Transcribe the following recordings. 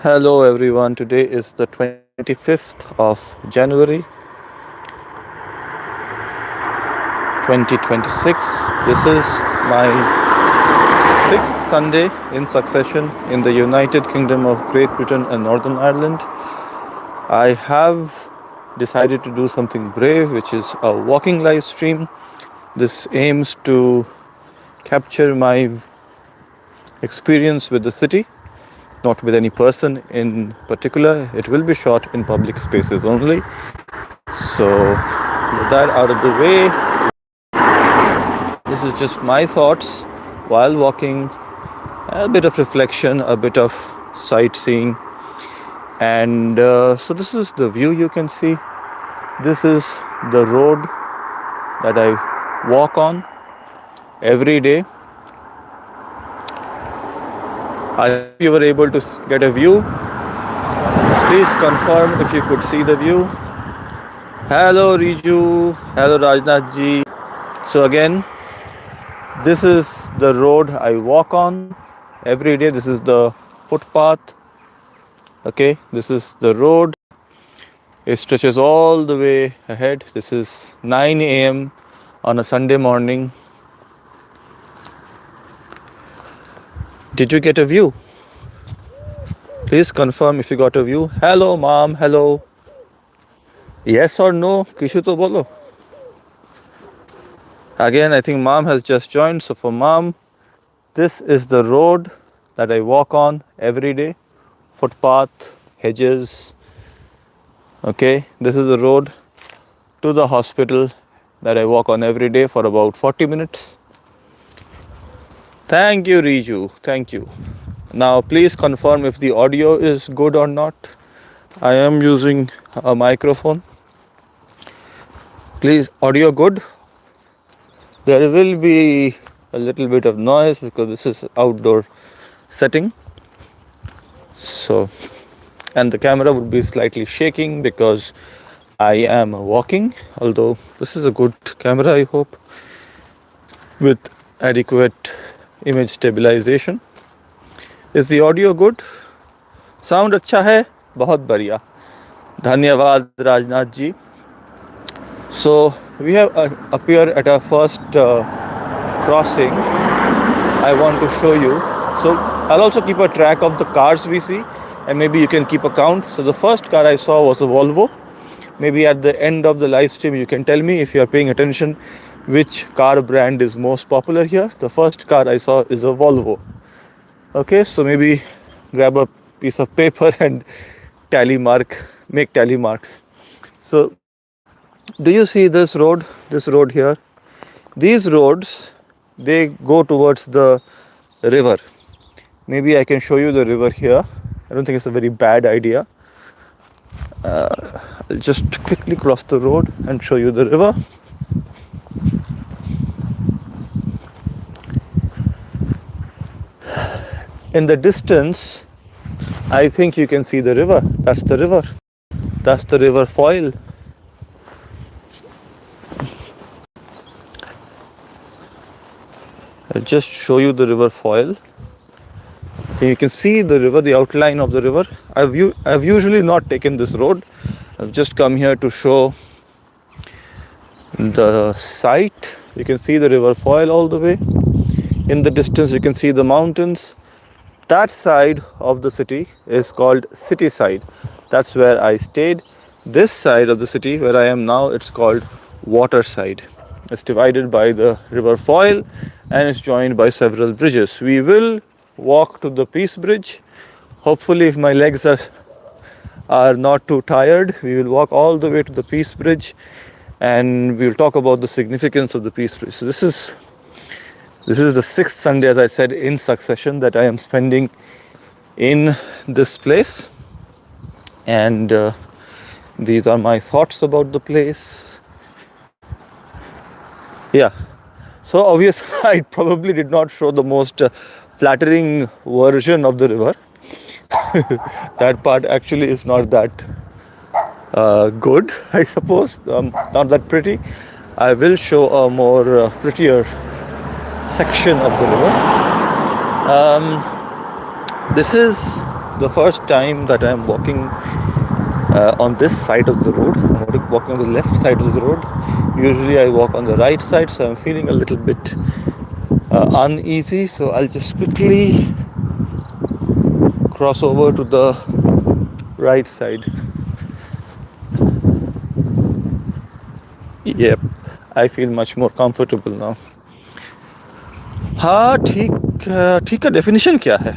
Hello everyone. Today is the 25th of January 2026. This is my sixth Sunday in succession in the United Kingdom of Great Britain and Northern Ireland. I have decided to do something brave, which is a walking live stream. This aims to capture my experience with the city, not with any person in particular. It will be shot in public spaces only. So, with that out of the way, this is just my thoughts while walking, a bit of reflection, a bit of sightseeing. And so, this is the view you can see. This is the road that I walk on every day. I hope you were able to get a view. Please confirm if you could see the view. Hello Riju, hello Rajnath ji. So again, this is the road I walk on every day. This is the footpath. Okay, this is the road. It stretches all the way ahead. This is 9 a.m. on a Sunday morning. Did you get a view? Please confirm if you got a view. Hello mom, hello. Yes or no? Kishu to bolo. Again, I think mom has just joined. So for mom, this is the road that I walk on every day. Footpath, hedges. Okay, this is the road to the hospital that I walk on every day for about 40 minutes. Thank you, Riju. Thank you. Now, please confirm if the audio is good or not. I am using a microphone. Please, audio good. There will be a little bit of noise because this is outdoor setting. So, and the camera would be slightly shaking because I am walking. Although this is a good camera, I hope, with adequate image stabilization. Is the audio good? Sound अच्छा है? बहुत बढ़िया. धन्यवाद Rajnath ji. So we have appeared at our first crossing. I want to show you. So I'll also keep a track of the cars we see, and maybe you can keep a count. So the first car I saw was a Volvo. Maybe at the end of the live stream you can tell me, if you are paying attention, which car brand is most popular here. The first car I saw is a Volvo. Okay, so maybe grab a piece of paper and make tally marks. So do you see this road here? These roads, they go towards the river. Maybe I can show you the river here. I don't think it's a very bad idea. I'll just quickly cross the road and show you the river. In the distance, I think you can see the river. That's the river. That's the river Foyle. I'll just show you the river Foyle. So you can see the river, the outline of the river. I've usually not taken this road. I've just come here to show the site. You can see the river Foyle all the way. In the distance, you can see the mountains. That side of the city is called city side. That's where I stayed. This side of the city where I am now, it's called water side. It's divided by the river Foyle and it's joined by several bridges. We will walk to the Peace Bridge. Hopefully, if my legs are not too tired, we will walk all the way to the Peace Bridge and we will talk about the significance of the Peace Bridge. So this is the sixth Sunday, as I said, in succession that I am spending in this place. And these are my thoughts about the place. Yeah. So obviously, I probably did not show the most flattering version of the river. That part actually is not that good, I suppose. Not that pretty. I will show a more prettier section of the river. This is the first time that I'm walking on this side of the road. I'm walking on the left side of the road. Usually I walk on the right side, so I'm feeling a little bit uneasy. So I'll just quickly cross over to the right side. Yep, I feel much more comfortable now. हाँ ठीक का definition क्या है?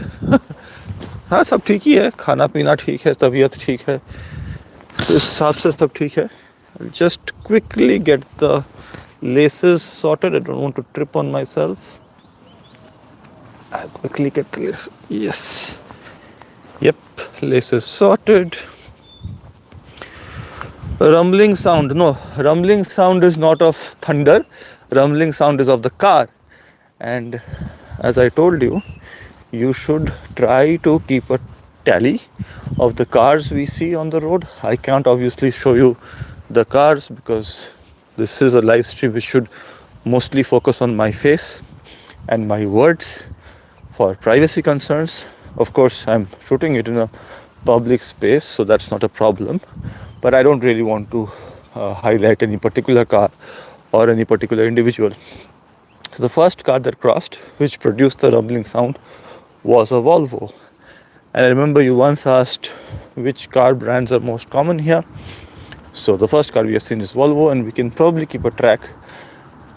हाँ सब ठीक ही है, खाना पीना ठीक है, तबीयत ठीक है, इस हिसाब से सब ठीक है. Just quickly get the laces sorted. I don't want to trip on myself. I'll quickly get the laces. Yes. Yep, laces sorted. Rumbling sound. No, rumbling sound is not of thunder. Rumbling sound is of the car. And as I told you, you should try to keep a tally of the cars we see on the road. I can't obviously show you the cars because this is a live stream which should mostly focus on my face and my words for privacy concerns. Of course, I'm shooting it in a public space, so that's not a problem. But I don't really want to highlight any particular car or any particular individual. So the first car that crossed, which produced the rumbling sound, was a Volvo. And I remember you once asked which car brands are most common here. So the first car we have seen is Volvo, and we can probably keep a track,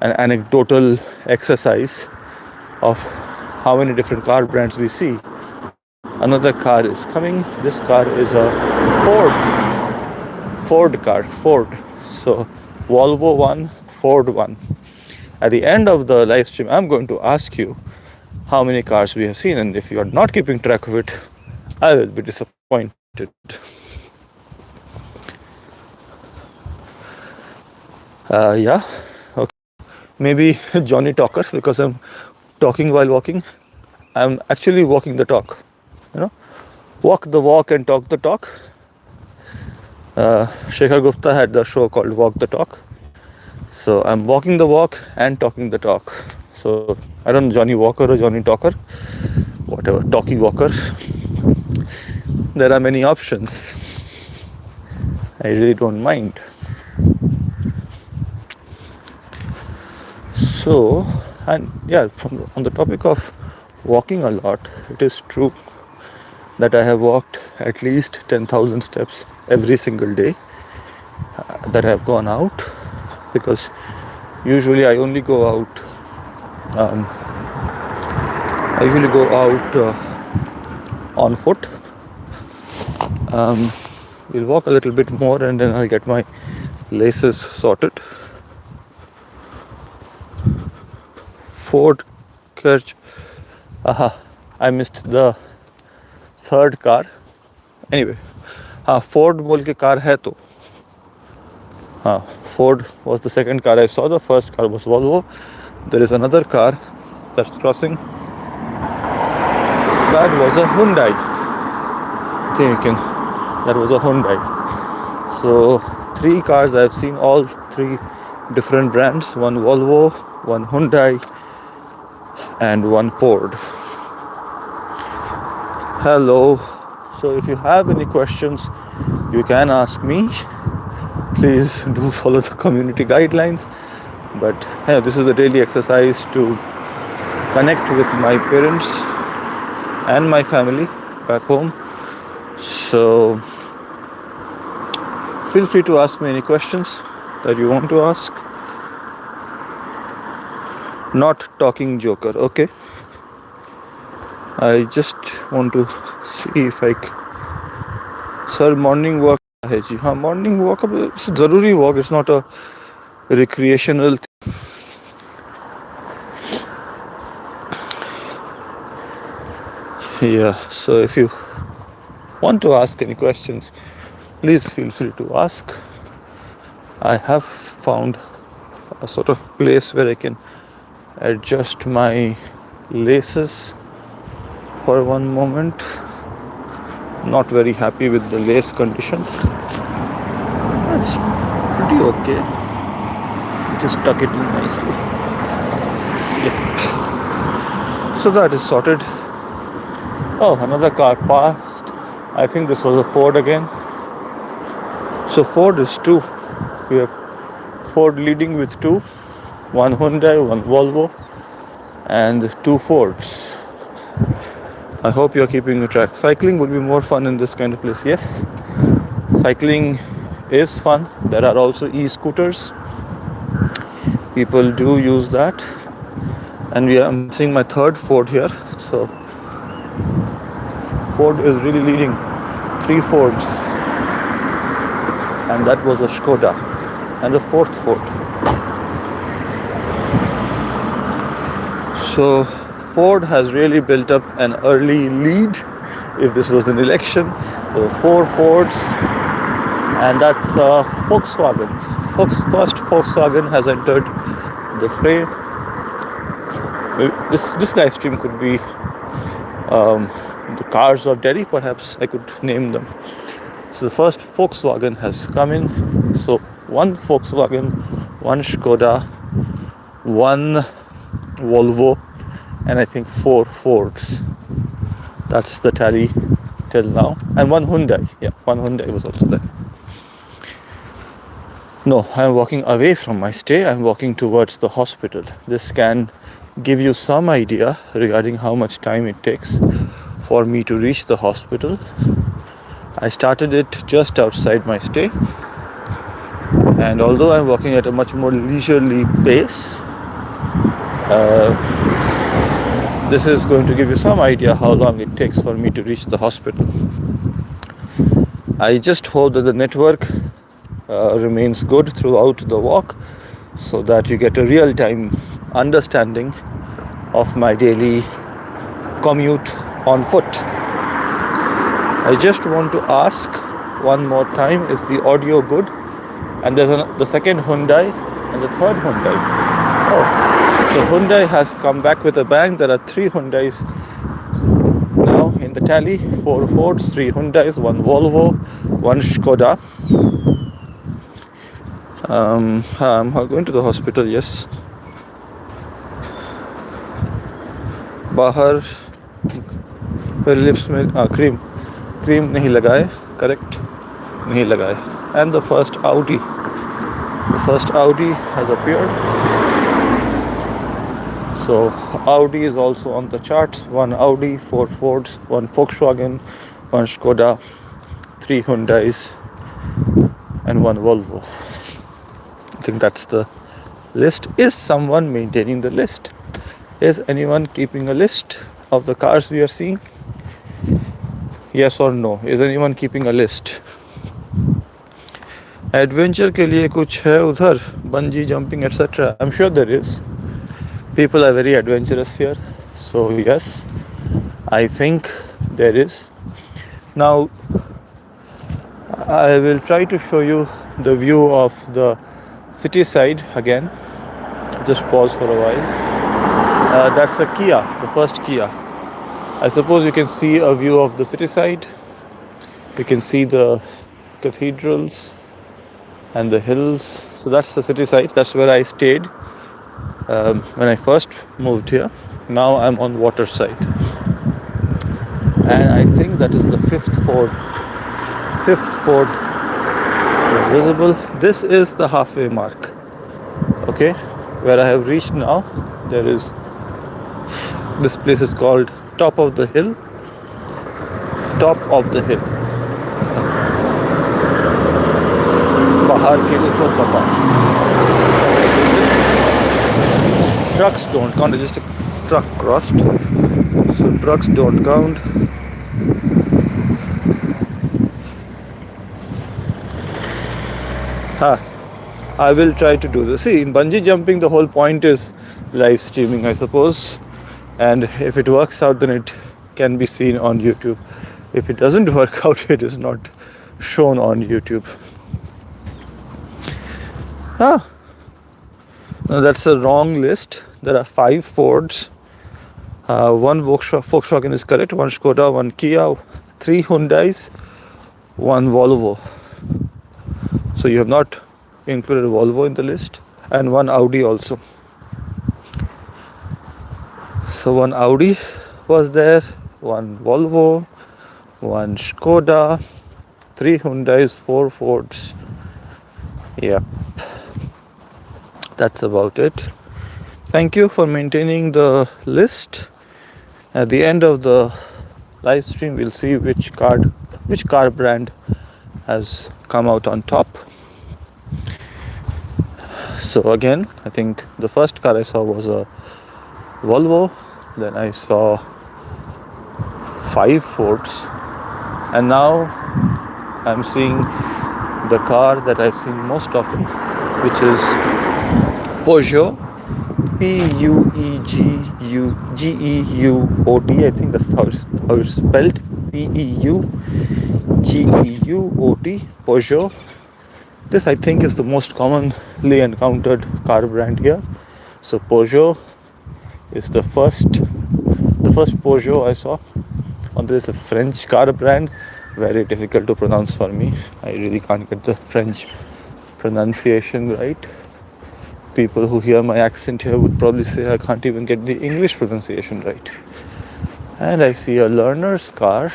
an anecdotal exercise of how many different car brands we see. Another car is coming. This car is a Ford car, Ford. So Volvo 1, Ford 1. At the end of the live stream, I'm going to ask you how many cars we have seen, and if you are not keeping track of it, I will be disappointed. Yeah, okay. Maybe Johnny Talker, because I'm talking while walking. I'm actually walking the talk, you know, walk the walk and talk the talk. Shekhar Gupta had the show called Walk the Talk. So I'm walking the walk and talking the talk. So I don't know, Johnny Walker or Johnny Talker, whatever, Talkie Walker. There are many options. I really don't mind. So, and yeah, on the topic of walking a lot, it is true that I have walked at least 10,000 steps every single day that I have gone out, because usually I only go out on foot. We'll walk a little bit more and then I'll get my laces sorted. Ford Kirch. Aha, I missed the third car. Anyway, Ford बोल के car है तो. Ford was the second car I saw. The first car was Volvo. There is another car that's crossing. That was a Hyundai. Thinking that was a Hyundai. So 3 cars I've seen, all 3 different brands. One Volvo, one Hyundai, and one Ford. Hello. So if you have any questions, you can ask me. Please do follow the community guidelines. But yeah, this is a daily exercise to connect with my parents and my family back home. So feel free to ask me any questions that you want to ask. Not talking Joker, okay? I just want to see if I sir, morning walk है जी. हाँ, morning walk it's a ज़रूरी walk. It's not a recreational thing. Yeah, so if you want to ask any questions, please feel free to ask. I have found a sort of place where I can adjust my laces for one moment. Not very happy with the lace condition. That's pretty okay. Just tuck it in nicely. Yeah. So that is sorted. Oh, another car passed. I think this was a Ford again. So Ford is two. We have Ford leading with two. One Hyundai, one Volvo, and two Fords. I hope you're keeping a track. Cycling would be more fun in this kind of place. Yes, cycling is fun. There are also e-scooters. People do use that. And I'm seeing my third Ford here. So Ford is really leading. Three Fords. And that was a Skoda. And a fourth Ford. So Ford has really built up an early lead. If this was an election, there were four Fords. And that's Volkswagen. First Volkswagen has entered the fray. This live stream could be the cars of Delhi, perhaps I could name them. So the first Volkswagen has come in. So one Volkswagen, one Skoda, one Volvo, and I think four Fords. That's the tally till now. And one Hyundai. Yeah, one Hyundai was also there. No, I'm walking away from my stay. I'm walking towards the hospital. This can give you some idea regarding how much time it takes for me to reach the hospital. I started it just outside my stay, and although I'm walking at a much more leisurely pace, this is going to give you some idea how long it takes for me to reach the hospital. I just hope that the network remains good throughout the walk, so that you get a real-time understanding of my daily commute on foot. I just want to ask one more time, is the audio good? And there's the second Hyundai and the third Hyundai. Oh, so Hyundai has come back with a bang. There are three Hyundais now in the tally. Four Fords, three Hyundais, one Volvo, one Skoda. I'm going to the hospital, yes. बाहर मेरे lips में cream नहीं लगाए, correct नहीं लगाए. And the first Audi has appeared. So Audi is also on the charts. One Audi, four Fords, one Volkswagen, one Skoda, three Hyundais, and one Volvo. I think that's the list. Is someone maintaining the list? Is anyone keeping a list of the cars we are seeing? Yes or no? Is anyone keeping a list? Adventure के लिए कुछ है उधर? Bungee jumping, etc. I'm sure there is. People are very adventurous here. So yes, I think there is. Now, I will try to show you the view of the city side again. Just pause for a while. That's a Kia, the first Kia. I suppose you can see a view of the city side. You can see the cathedrals and the hills. So that's the city side. That's where I stayed when I first moved here. Now I'm on water side. And I think that is the fifth Ford is visible. This is the halfway mark. Okay, where I have reached now, there is, this place is called Top of the Hill. Top of the Hill. Bahar ke ufar papa. Trucks don't count. It's just a truck crossed. So trucks don't count. I will try to do this. See, in bungee jumping, the whole point is live streaming, I suppose. And if it works out, then it can be seen on YouTube. If it doesn't work out, it is not shown on YouTube. No, that's a wrong list. There are 5 Fords. One Volkswagen is correct. One Skoda, one Kia, 3 Hyundais, one Volvo. So you have not included Volvo in the list, and one Audi also. So one Audi was there, one Volvo, 1 Skoda, 3 Hyundais, 4 Fords. Yeah, that's about it. Thank you for maintaining the list. At the end of the live stream, we'll see which car brand has come out on top. So again, I think the first car I saw was a Volvo. Then I saw 5 Fords, and now I'm seeing the car that I've seen most often, which is Peugeot, P-U-E-G-U-G-E-U-O-T. I think that's how it's spelled. P-E-U-G-E-U-O-T, Peugeot. This I think is the most commonly encountered car brand here. So Peugeot is the first Peugeot I saw. And this is a French car brand, very difficult to pronounce for me. I really can't get the French pronunciation right. People who hear my accent here would probably say I can't even get the English pronunciation right. And I see a learner's car.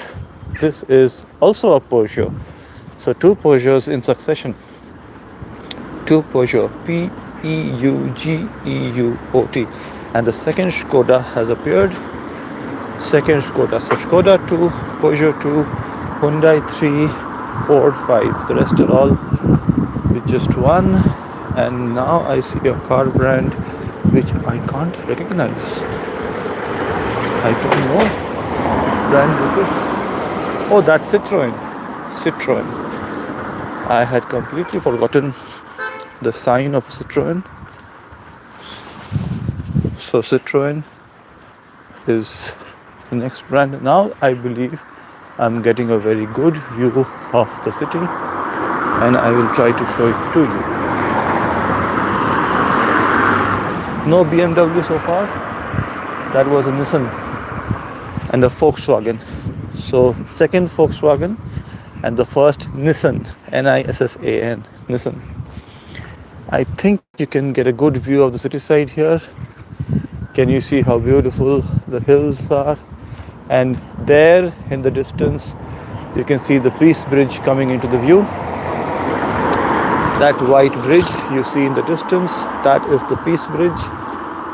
This is also a Peugeot. So 2 Peugeots in succession. 2 Peugeot, P-E-U-G-E-U-O-T. And the second Skoda has appeared. Second Skoda. So Skoda 2, Peugeot 2, Hyundai 3, Ford 5. The rest are all with just 1. And now I see a car brand which I can't recognize. I don't know what brand this is. Oh, that's Citroën. Citroën. I had completely forgotten the sign of Citroën. So Citroën is the next brand. Now I believe I'm getting a very good view of the city, and I will try to show it to you. No BMW so far. That was a Nissan and a Volkswagen. So second Volkswagen and the first Nissan, Nissan, Nissan. I think you can get a good view of the city side here. Can you see how beautiful the hills are? And there in the distance, you can see the Peace Bridge coming into the view. That white bridge you see in the distance, that is the Peace Bridge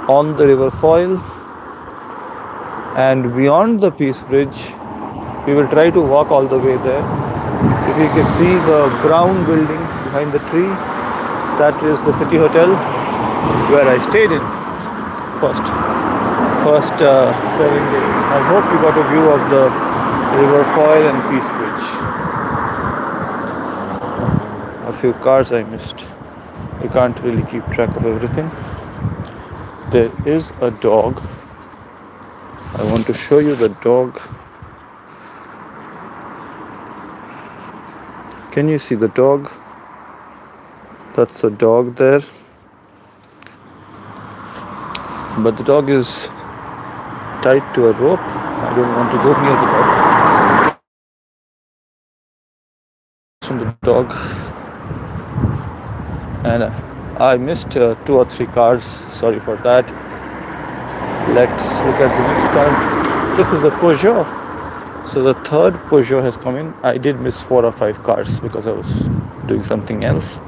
on the River Foyle. And beyond the Peace Bridge, we will try to walk all the way there. If you can see the brown building behind the tree, that is the City Hotel where I stayed in first 7 days. I hope you got a view of the River Foyle and Peace Bridge. A few cars I missed. You can't really keep track of everything. There is a dog. I want to show you the dog. Can you see the dog? That's a dog there. But the dog is tied to a rope. I don't want to go near the dog. From the dog. And I missed 2 or 3 cars. Sorry for that. Let's look at the next car. This is a Peugeot. So the third Peugeot has come in. I did miss 4 or 5 cars because I was doing something else.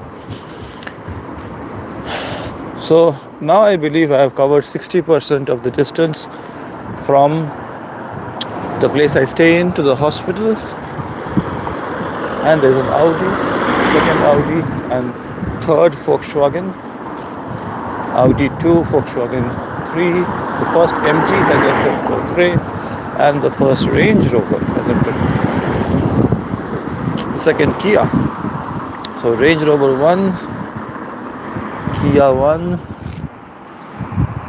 So now I believe I have covered 60% of the distance from the place I stay in to the hospital. And there's an Audi, second Audi and third Volkswagen. Audi 2, Volkswagen 3. The first MG has entered the fray and the first Range Rover has entered. The second Kia. So Range Rover 1, Kia 1,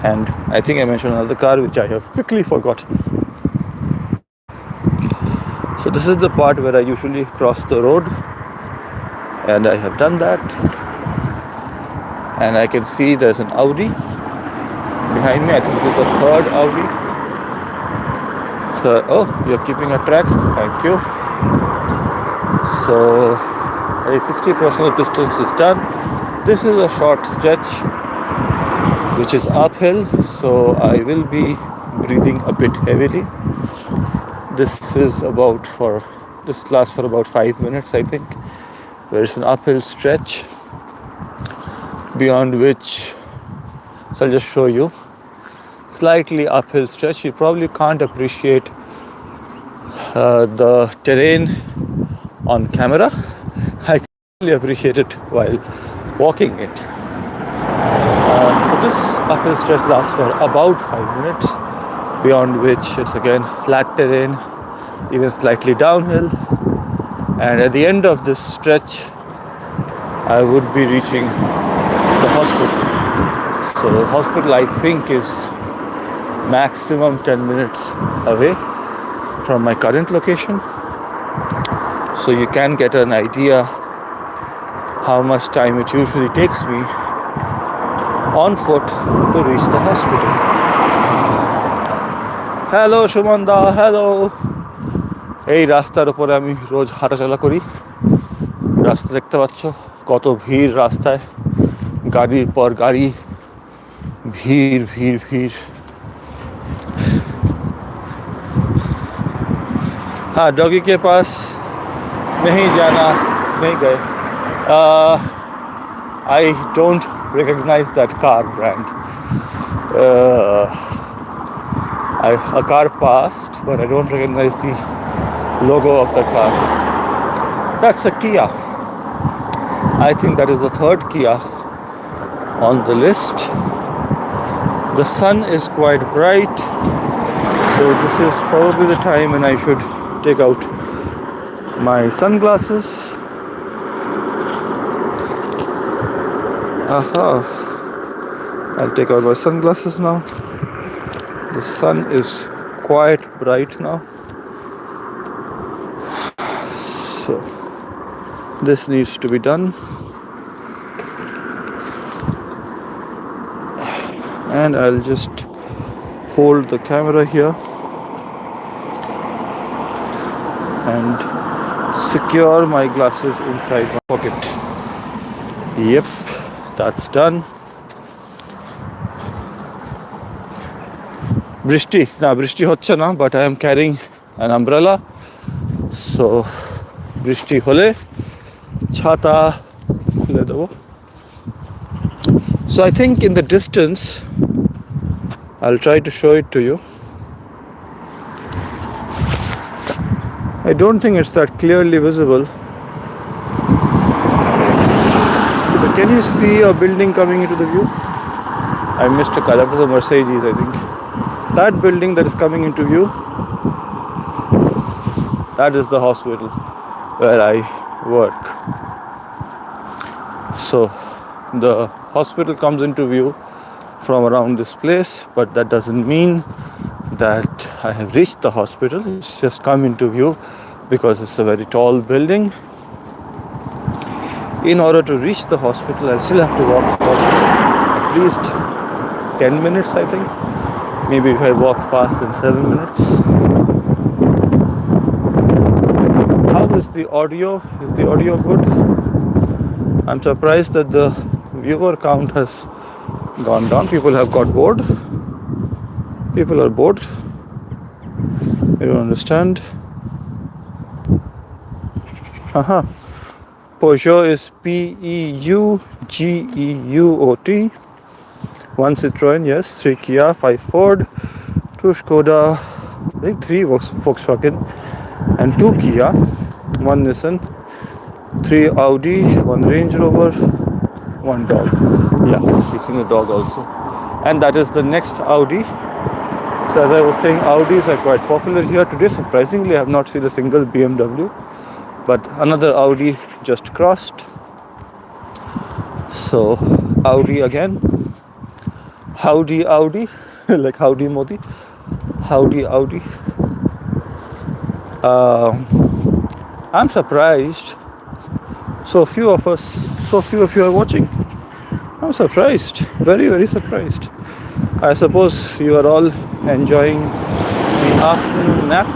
and I think I mentioned another car which I have quickly forgotten. So this is the part where I usually cross the road, and I have done that. And I can see there's an Audi behind me. I think this is the third Audi. So, oh, you're keeping a track. Thank you. So 60% of distance is done. This is a short stretch which is uphill, so I will be breathing a bit heavily. This is about for this lasts for about 5 minutes, I think. There's an uphill stretch beyond which, so I'll just show you. Slightly uphill stretch. You probably can't appreciate the terrain on camera. I can really appreciate it while walking it. So this uphill stretch lasts for about 5 minutes, beyond which it's again flat terrain, even slightly downhill. And at the end of this stretch, I would be reaching the hospital. So the hospital, I think, is maximum 10 minutes away from my current location. So you can get an idea how much time it usually takes me on foot to reach the hospital. Hello Shumanda, hello. এই রাস্তার উপরে আমি রোজ হাঁটাচলা করি। রাস্তা দেখতে পাচ্ছ, কত ভিড় রাস্তায়, গাড়ির পর গাড়ি, ভিড় ভিড় ভিড়। हाँ, डॉगी के पास नहीं जाना, नहीं गए। I don't recognize that car brand. A car passed, but I don't recognize the logo of the car. That's a Kia. I think that is the third Kia on the list. The sun is quite bright, so this is probably the time when I should take out my sunglasses. Aha, I'll take out my sunglasses now. The sun is quite bright now, so this needs to be done. And I'll just hold the camera here and secure my glasses inside my pocket. Yep, that's done. বৃষ্টি হচ্ছে না, but I am carrying an umbrella, so বৃষ্টি হলে ছাতা খুলে দেবো. So I think in the distance, I'll try to show it to you. I don't think it's that clearly visible. But can you see a building coming into the view? I missed a car. That was a Mercedes, I think. That building that is coming into view, that is the hospital where I work. So the hospital comes into view from around this place, but that doesn't mean that I have reached the hospital. It's just come into view because it's a very tall building. In order to reach the hospital, I still have to walk for at least 10 minutes, I think. Maybe if I walk fast, then 7 minutes. How is the audio? Is the audio good? I'm surprised that the viewer count has gone down. People have got bored. People are bored. I don't understand. Peugeot is P-E-U-G-E-U-O-T. 1 Citroen, yes. 3 Kia, 5 Ford, 2 Skoda, I think 3 Volkswagen, and 2 Kia, 1 Nissan, 3 Audi, 1 Range Rover, 1 dog. Yeah, we've seen a dog also. And that is the next Audi. So as I was saying, Audis are quite popular here today. Surprisingly, I have not seen a single BMW, but another Audi just crossed. So Audi again. Howdy Audi, like howdy Modi. Howdy Audi. I'm surprised so few of you are watching. I'm surprised, very, very surprised. I suppose you are all enjoying the afternoon nap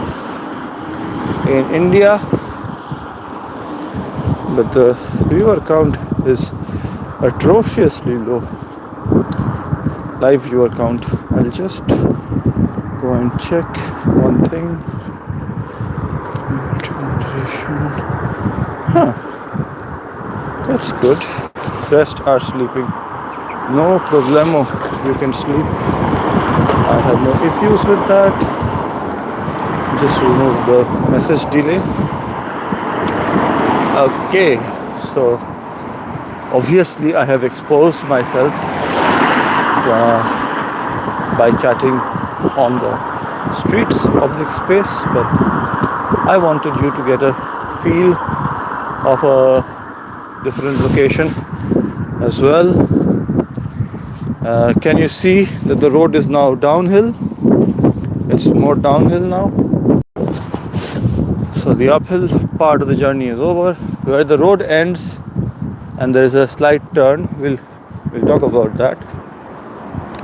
in India, but the viewer count is atrociously low. Live viewer count. I'll just go and check one thing. That's good. Rest are sleeping. No problemo. You can sleep. I have no issues with that. Just remove the message delay. Okay, so obviously I have exposed myself by chatting on the streets, public space, but I wanted you to get a feel of a different location as well. Can you see that the road is now downhill? It's more downhill now. So the uphill part of the journey is over. Where the road ends and there is a slight turn, we'll talk about that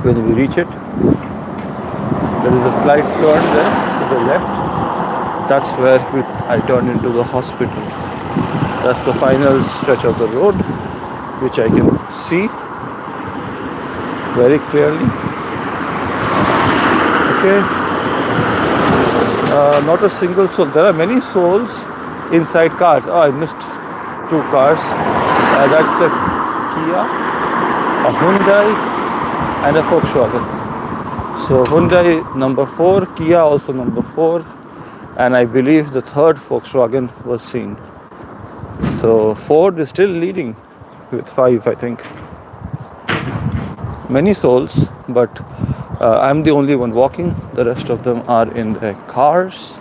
when we reach it. There is a slight turn there to the left. That's where I turn into the hospital. That's the final stretch of the road, which I can see very clearly. Okay. Not a single soul. There are many souls inside cars. Oh, I missed two cars. That's a Kia, a Hyundai, and a Volkswagen. So Hyundai number 4, Kia also number 4, and I believe the third Volkswagen was seen. So Ford is still leading with 5, I think. Many souls, but I'm the only one walking. The rest of them are in their cars.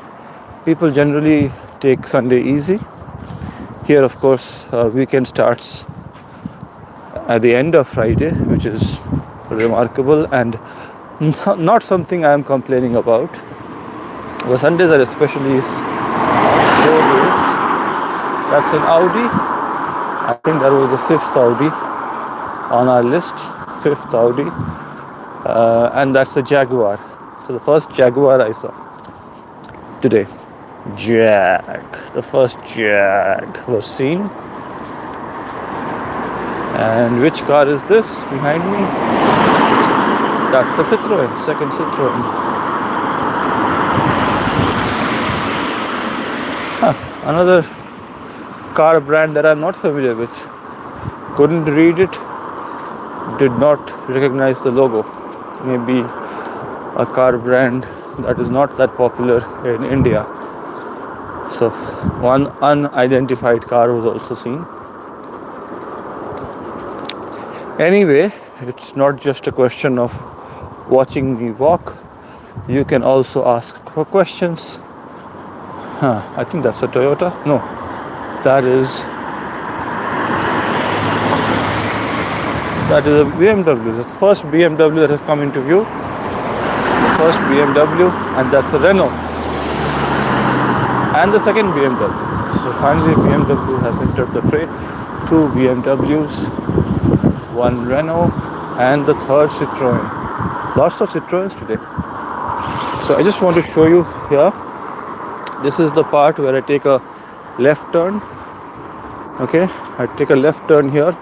People generally take Sunday easy. Here, of course, weekend starts at the end of Friday, which is remarkable and not something I am complaining about. The Sundays are especially slow days. That's an Audi. I think that was the 5th Audi on our list. 5th Audi. And that's a Jaguar. So the first Jaguar I saw today. The first Jag was seen. And which car is this behind me? That's a Citroen, second Citroen. Another car brand that I'm not familiar with. Couldn't read it. Did not recognize the logo. Maybe a car brand that is not that popular in India. So one unidentified car was also seen. Anyway, it's not just a question of watching me walk. You can also ask questions. I think that's a Toyota. No, that is a BMW. That's the first BMW that has come into view. The first BMW, and that's a Renault. And the second BMW. So finally BMW has entered the fray. 2 BMWs, 1 Renault, and the third Citroen. Lots of Citroens today. So I just want to show you here. This is the part where I take a left turn. Okay, I take a left turn here.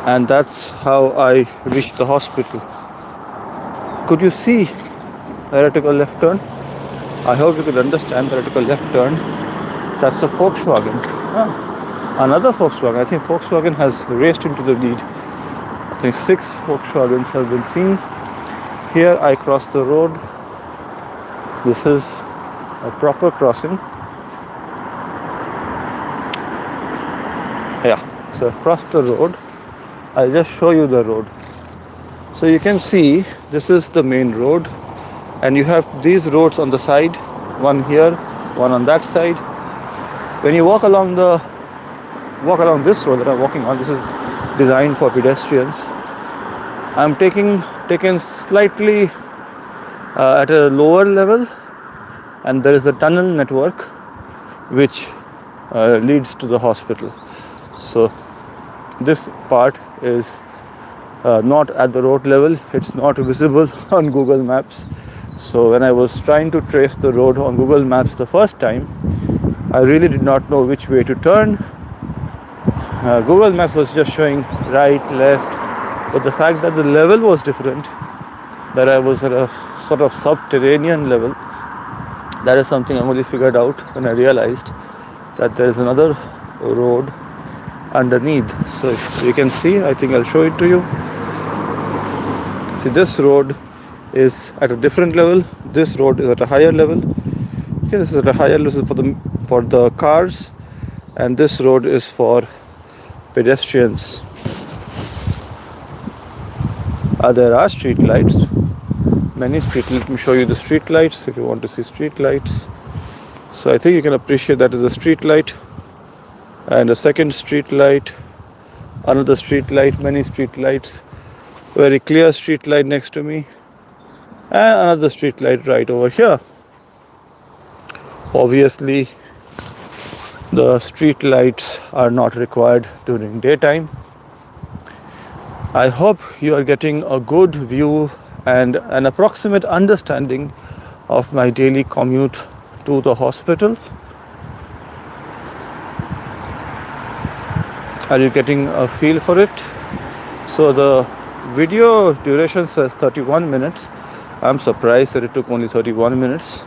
And that's how I reach the hospital. Could you see where I took a left turn? I hope you could understand that I took a left turn. That's a Volkswagen. Another Volkswagen. I think Volkswagen has raced into the lead. I think 6 Volkswagens have been seen. Here I cross the road. This is a proper crossing. Yeah, so I crossed the road. I'll just show you the road. So you can see this is the main road, and you have these roads on the side, one here, one on that side. When you walk along this road that I'm walking on, this is designed for pedestrians. I'm taken slightly at a lower level, and there is a tunnel network which leads to the hospital. So this part is not at the road level. It's not visible on Google Maps. So when I was trying to trace the road on Google Maps the first time, I really did not know which way to turn. Google Maps was just showing right, left, but the fact that the level was different, that I was at a sort of subterranean level, That is something I only figured out when I realized that there is another road underneath. So if you can see, I think I'll show it to you. See, this road is at a different level. This road is at a higher level. Okay, this is at a higher level for the cars, and this road is for pedestrians. There are street lights. Many street. Let me show you the street lights if you want to see street lights. So I think you can appreciate that is a street light, and a second street light, another street light, many street lights, very clear street light next to me, and another street light right over here. Obviously, the street lights are not required during daytime. I hope you are getting a good view and an approximate understanding of my daily commute to the hospital. Are you getting a feel for it? So the video duration says 31 minutes. I'm surprised that it took only 31 minutes,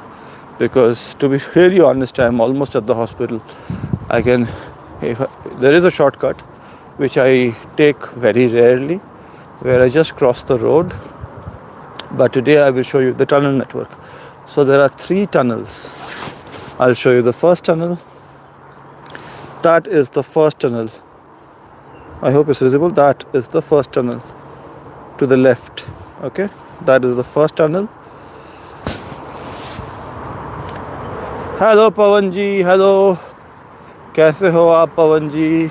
because to be really honest, I'm almost at the hospital. There is a shortcut which I take very rarely, where I just cross the road. But today I will show you the tunnel network. So there are 3 tunnels. I'll show you the first tunnel. That is the first tunnel. I hope it's visible. That is the first tunnel to the left. Okay, that is the first tunnel. Hello Pawan ji, hello. कैसे हो आप पवन जी?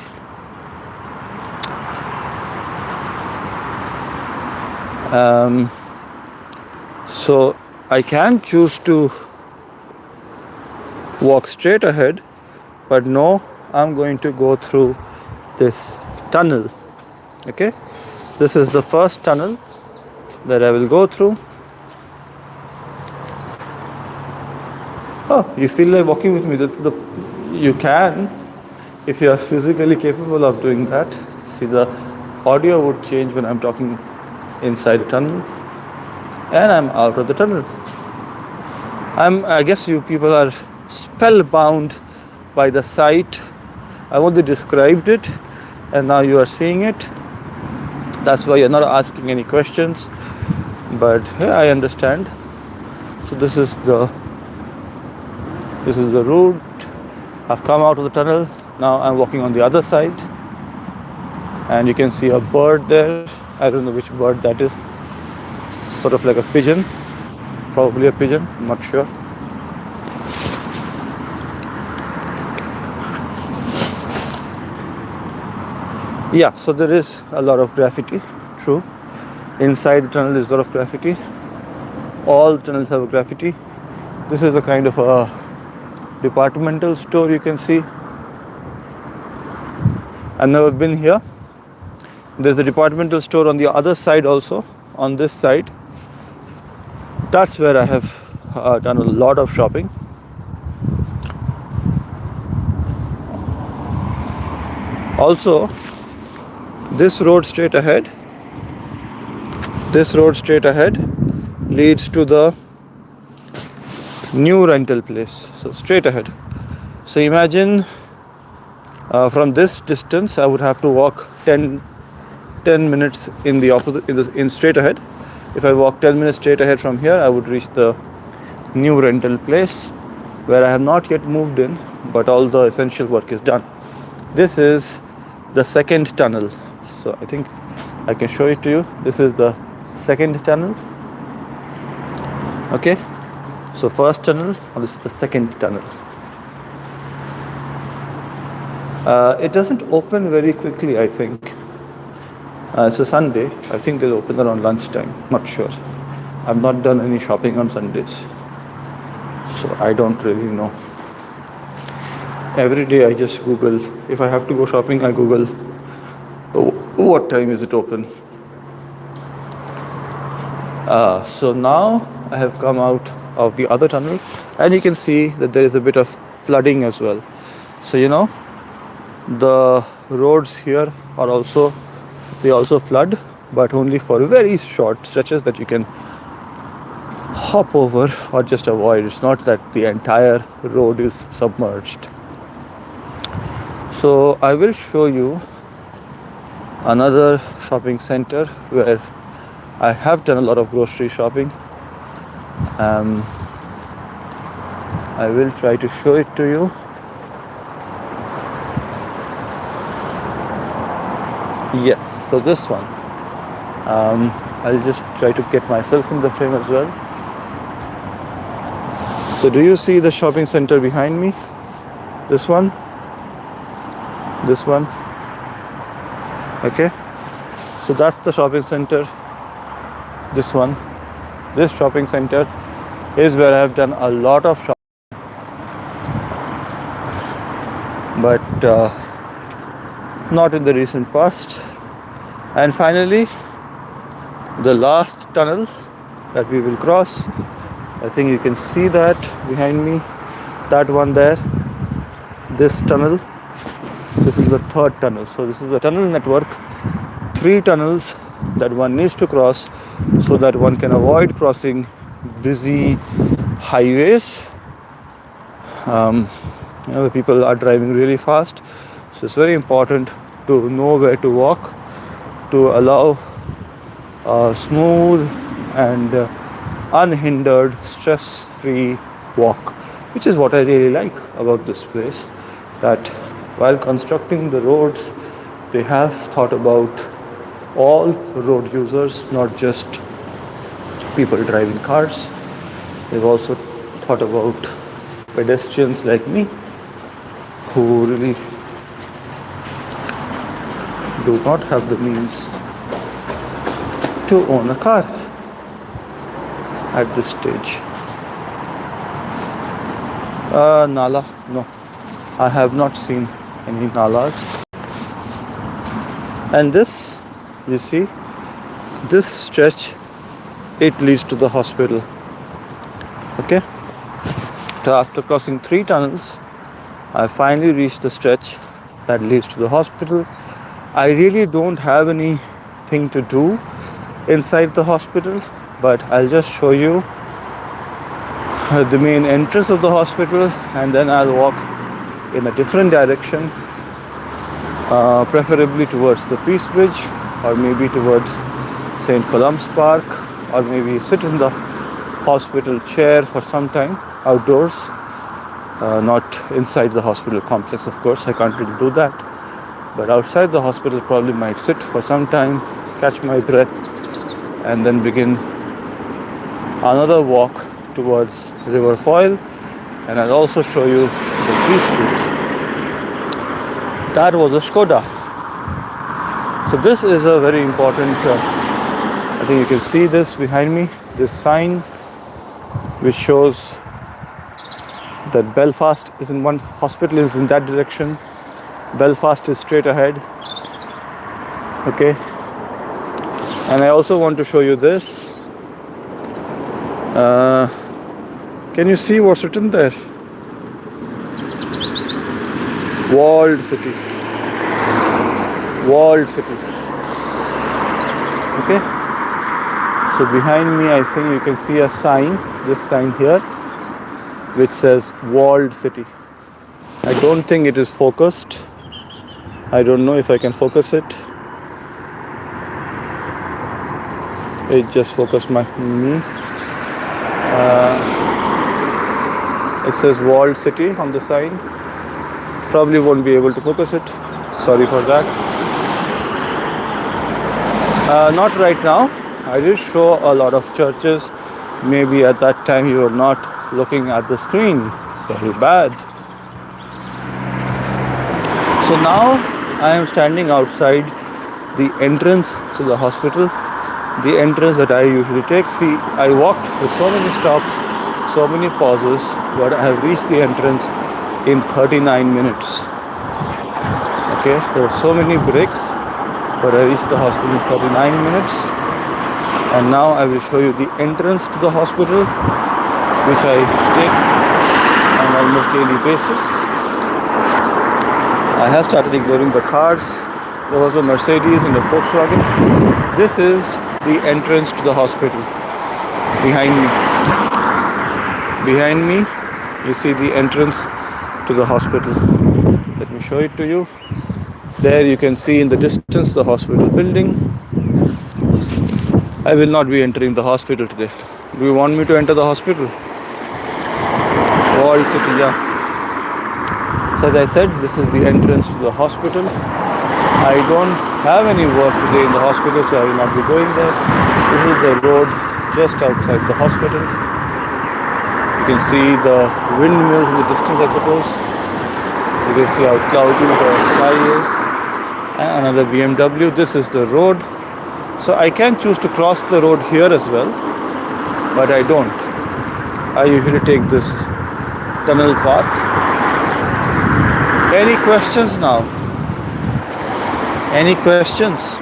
So I can choose to walk straight ahead, but no, I'm going to go through this tunnel. Okay, this is the first tunnel that I will go through. Oh, you feel like walking with me? You can, if you are physically capable of doing that. See, the audio would change when I'm talking inside the tunnel, and I'm out of the tunnel. I guess you people are spellbound by the sight. I only described it, and now you are seeing it. That's why you're not asking any questions. But yeah, I understand. So this is the route. I've come out of the tunnel. Now I'm walking on the other side, and you can see a bird there. I don't know which bird that is. Sort of like a pigeon. Probably a pigeon, I'm not sure. Yeah, so there is a lot of graffiti, true. Inside the tunnel there's a lot of graffiti. All tunnels have a graffiti. This is a kind of a departmental store, you can see. I've never been here. There's a departmental store on the other side also, on this side. That's where I have done a lot of shopping. Also, this road straight ahead leads to the new rental place. So straight ahead. So imagine from this distance I would have to walk 10 minutes in the opposite, in straight ahead. If I walk 10 minutes straight ahead from here, I would reach the new rental place, where I have not yet moved in, but all the essential work is done. This is the second tunnel. So I think I can show it to you. This is the second tunnel. Okay, so first tunnel, and this is the second tunnel. It doesn't open very quickly, I think. It's a Sunday. I think they'll open around lunchtime. Not sure. I've not done any shopping on Sundays, so I don't really know. Every day I just Google. If I have to go shopping, I Google, oh, what time is it open? So now I have come out of the other tunnel, and you can see that there is a bit of flooding as well. So the roads here are also flood, but only for very short stretches that you can hop over or just avoid. It's not that the entire road is submerged. So I will show you another shopping center where I have done a lot of grocery shopping. I will try to show it to you. Yes, so this one. I'll just try to get myself in the frame as well. So do you see the shopping center behind me? This one? This one? Okay. So that's the shopping center. This one. This shopping center is where I've done a lot of shopping. But not in the recent past. And finally, the last tunnel that we will cross. I think you can see that behind me, that one there, this tunnel. This is the third tunnel. So this is the tunnel network, 3 tunnels that one needs to cross so that one can avoid crossing busy highways. The people are driving really fast, so it's very important to know where to walk to allow a smooth and unhindered, stress-free walk, which is what I really like about this place, that while constructing the roads, they have thought about all road users, not just people driving cars. They've also thought about pedestrians like me, who really do not have the means to own a car at this stage. Nala? No, I have not seen any nalas. And this, you see, this stretch, it leads to the hospital. Okay? So after crossing 3 tunnels, I finally reached the stretch that leads to the hospital. I really don't have anything to do inside the hospital, but I'll just show you the main entrance of the hospital, and then I'll walk in a different direction, preferably towards the Peace Bridge, or maybe towards St. Columba's Park, or maybe sit in the hospital chair for some time outdoors. Not inside the hospital complex, of course, I can't really do that. But outside the hospital, probably might sit for some time, catch my breath, and then begin another walk towards River Foyle. And I'll also show you the Peace Bridge. That was a Skoda. So this is a very important, I think you can see this behind me, this sign which shows that Belfast is in one, hospital is in that direction, Belfast is straight ahead. Okay, and I also want to show you this. Can you see what's written there? Walled city. Walled city. Okay, so behind me I think you can see a sign, this sign here, which says walled city. I don't think it is focused. I don't know if I can focus it. It just focused me. It says walled city on the sign. Probably won't be able to focus it. Sorry for that. Not right now. I did show a lot of churches. Maybe at that time you were not looking at the screen. Very bad. So now I am standing outside the entrance to the hospital, the entrance that I usually take. See, I walked with so many stops, so many pauses, but I have reached the entrance in 39 minutes. Okay, there were so many breaks, but I reached the hospital in 39 minutes. And now I will show you the entrance to the hospital, which I take on almost daily basis. I have started ignoring the cars. There was a Mercedes and a Volkswagen. This is the entrance to the hospital behind me. Behind me, you see the entrance to the hospital. Let me show it to you. There you can see in the distance the hospital building. I will not be entering the hospital today. Do you want me to enter the hospital? Wall City, yeah. So as I said, this is the entrance to the hospital. I don't have any work today in the hospital, so I will not be going there. This is the road just outside the hospital. You can see the windmills in the distance, I suppose. You can see how cloudy the sky is. And another BMW. This is the road. So I can choose to cross the road here as well, but I don't. I usually take this tunnel path. Any questions now? Any questions?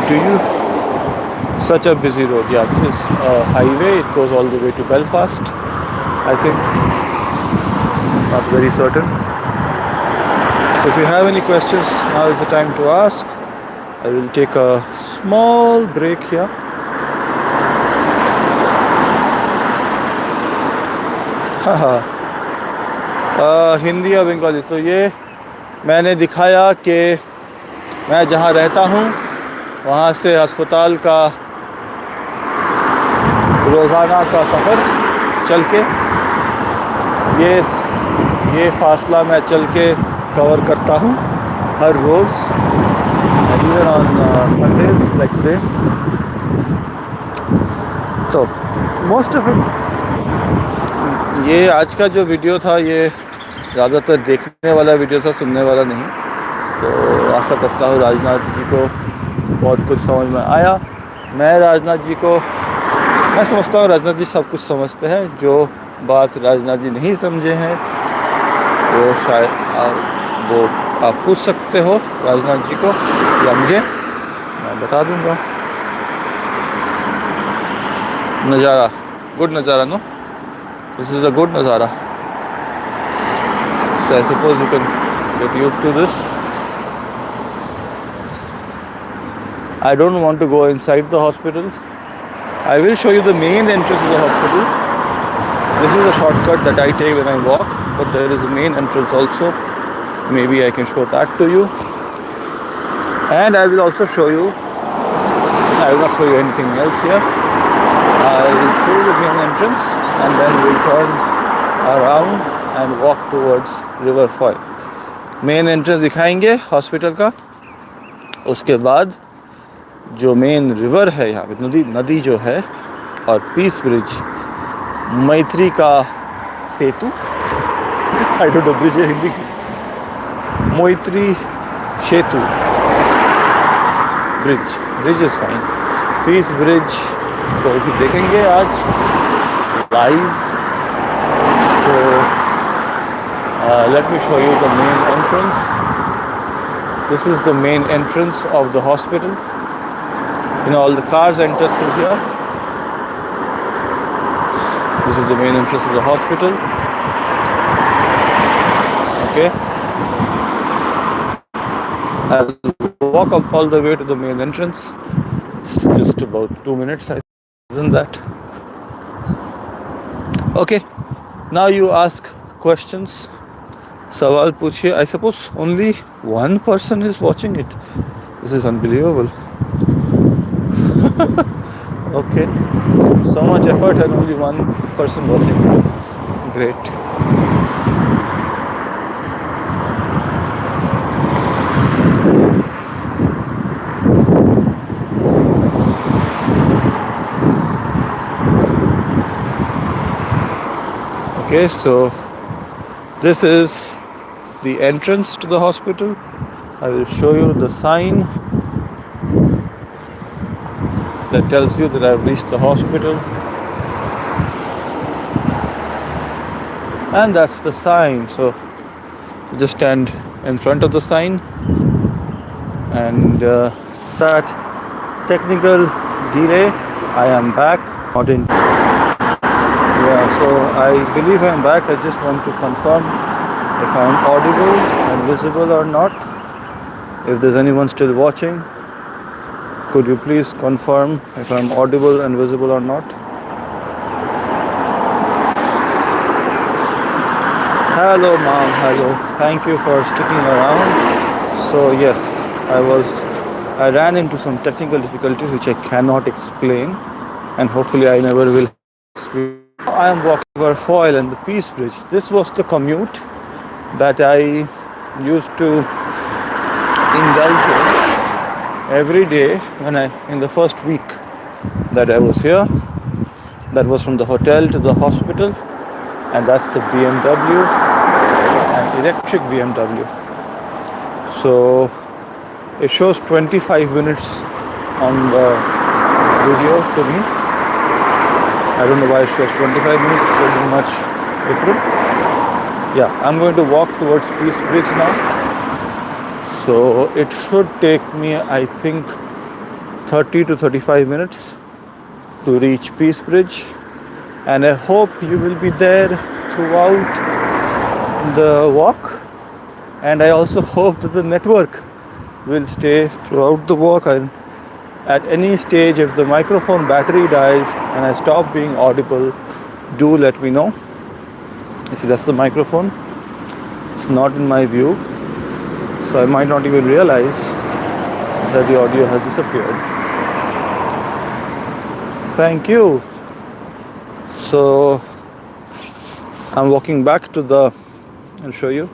Do you? Such a busy road. Yeah, this is a highway. It goes all the way to Belfast, I think. Not very certain. So if you have any questions, now is the time to ask. I will take a small break here. Hindi या बंगाली, तो ये मैंने दिखाया कि मैं जहाँ रहता हूँ वहाँ से अस्पताल का रोज़ाना का सफ़र चल के ये फासला मैं चल के कवर करता हूँ हर रोज़, even on Sundays like today. तो most of it, ये आज का जो वीडियो था ये ज़्यादातर देखने वाला वीडियो था, सुनने वाला नहीं. तो आशा करता हूँ राजनाथ जी को बहुत कुछ समझ में आया. मैं समझता हूँ राजनाथ जी सब कुछ समझते हैं. जो बात राजनाथ जी नहीं समझे हैं वो शायद वो आप पूछ सकते हो राजनाथ जी को या मुझे, मैं बता दूँगा. नज़ारा, गुड नज़ारा, no? This is a good nazara. So I suppose you can get used to this. I don't want to go inside the hospital. I will show you the main entrance of the hospital. This is a shortcut that I take when I walk, but there is a main entrance also. Maybe I can show that to you. And I will also show you, I will not show you anything else here. I will show you the main entrance and then we'll turn around and walk towards River Foyle. Main entrance दिखाएंगे hospital का. उसके बाद जो main river है यहाँ पे, नदी जो है, और पीस ब्रिज, मैत्री का सेतु, आई डोंट नो ब्रिज है हिंदी की, मैत्री सेतु, bridge is fine. Peace bridge को भी देखेंगे आज live. So let me show you the main entrance. This is the main entrance of the hospital. You know, all the cars enter through here. This is the main entrance of the hospital. Okay. I'll walk up all the way to the main entrance. It's just about 2 minutes, isn't that? Okay, now you ask questions. Sawal puchiye. I suppose only one person is watching it. This is unbelievable. Okay, so much effort and only one person watching it. Great. Okay, so this is the entrance to the hospital. I will show you the sign that tells you that I've reached the hospital. And that's the sign. So just stand in front of the sign, and that technical delay, I am back. Not in. Yeah, so I believe I'm back. I just want to confirm if I'm audible and visible or not. If there's anyone still watching. Could you please confirm if I'm audible and visible or not? Hello, mom. Hello. Thank you for sticking around. So yes, I ran into some technical difficulties which I cannot explain, and hopefully I never will explain. I am walking over Foyle and the Peace Bridge. This was the commute that I used to indulge in every day in the first week that I was here. That was from the hotel to the hospital, and that's the BMW, an electric BMW. So it shows 25 minutes on the video to me. I don't know why it shows 25 minutes, it's very much different. Yeah, I'm going to walk towards Peace Bridge now. So it should take me, I think, 30 to 35 minutes to reach Peace Bridge. And I hope you will be there throughout the walk. And I also hope that the network will stay throughout the walk. And at any stage, if the microphone battery dies and I stop being audible, do let me know. You see, that's the microphone. It's not in my view, so I might not even realize that the audio has disappeared. Thank you. So I'm walking back I'll show you.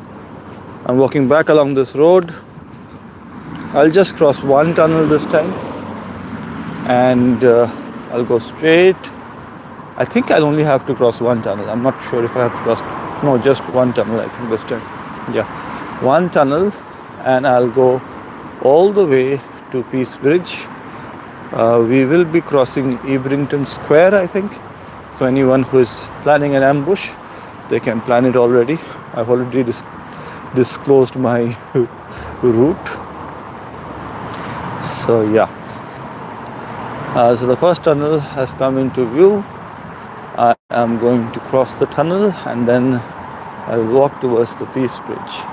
I'm walking back along this road. I'll just cross one tunnel this time, and I'll go straight. I think I'll only have to cross one tunnel. I'm not sure if I have to cross. No, just one tunnel, I think this time. Yeah, one tunnel, and I'll go all the way to Peace Bridge. We will be crossing Ebrington Square, I think. So anyone who is planning an ambush, they can plan it already. I've already disclosed my route. So yeah. So the first tunnel has come into view. I am going to cross the tunnel, and then I'll walk towards the Peace Bridge.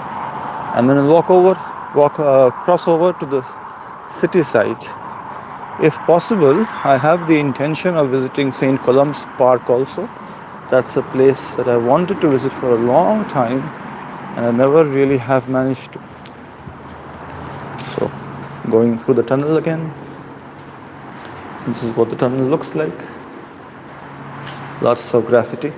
And then I'll cross over to the city side. If possible, I have the intention of visiting St. Columba's Park also. That's a place that I wanted to visit for a long time, and I never really have managed to. So, going through the tunnel again. This is what the tunnel looks like. Lots of graffiti.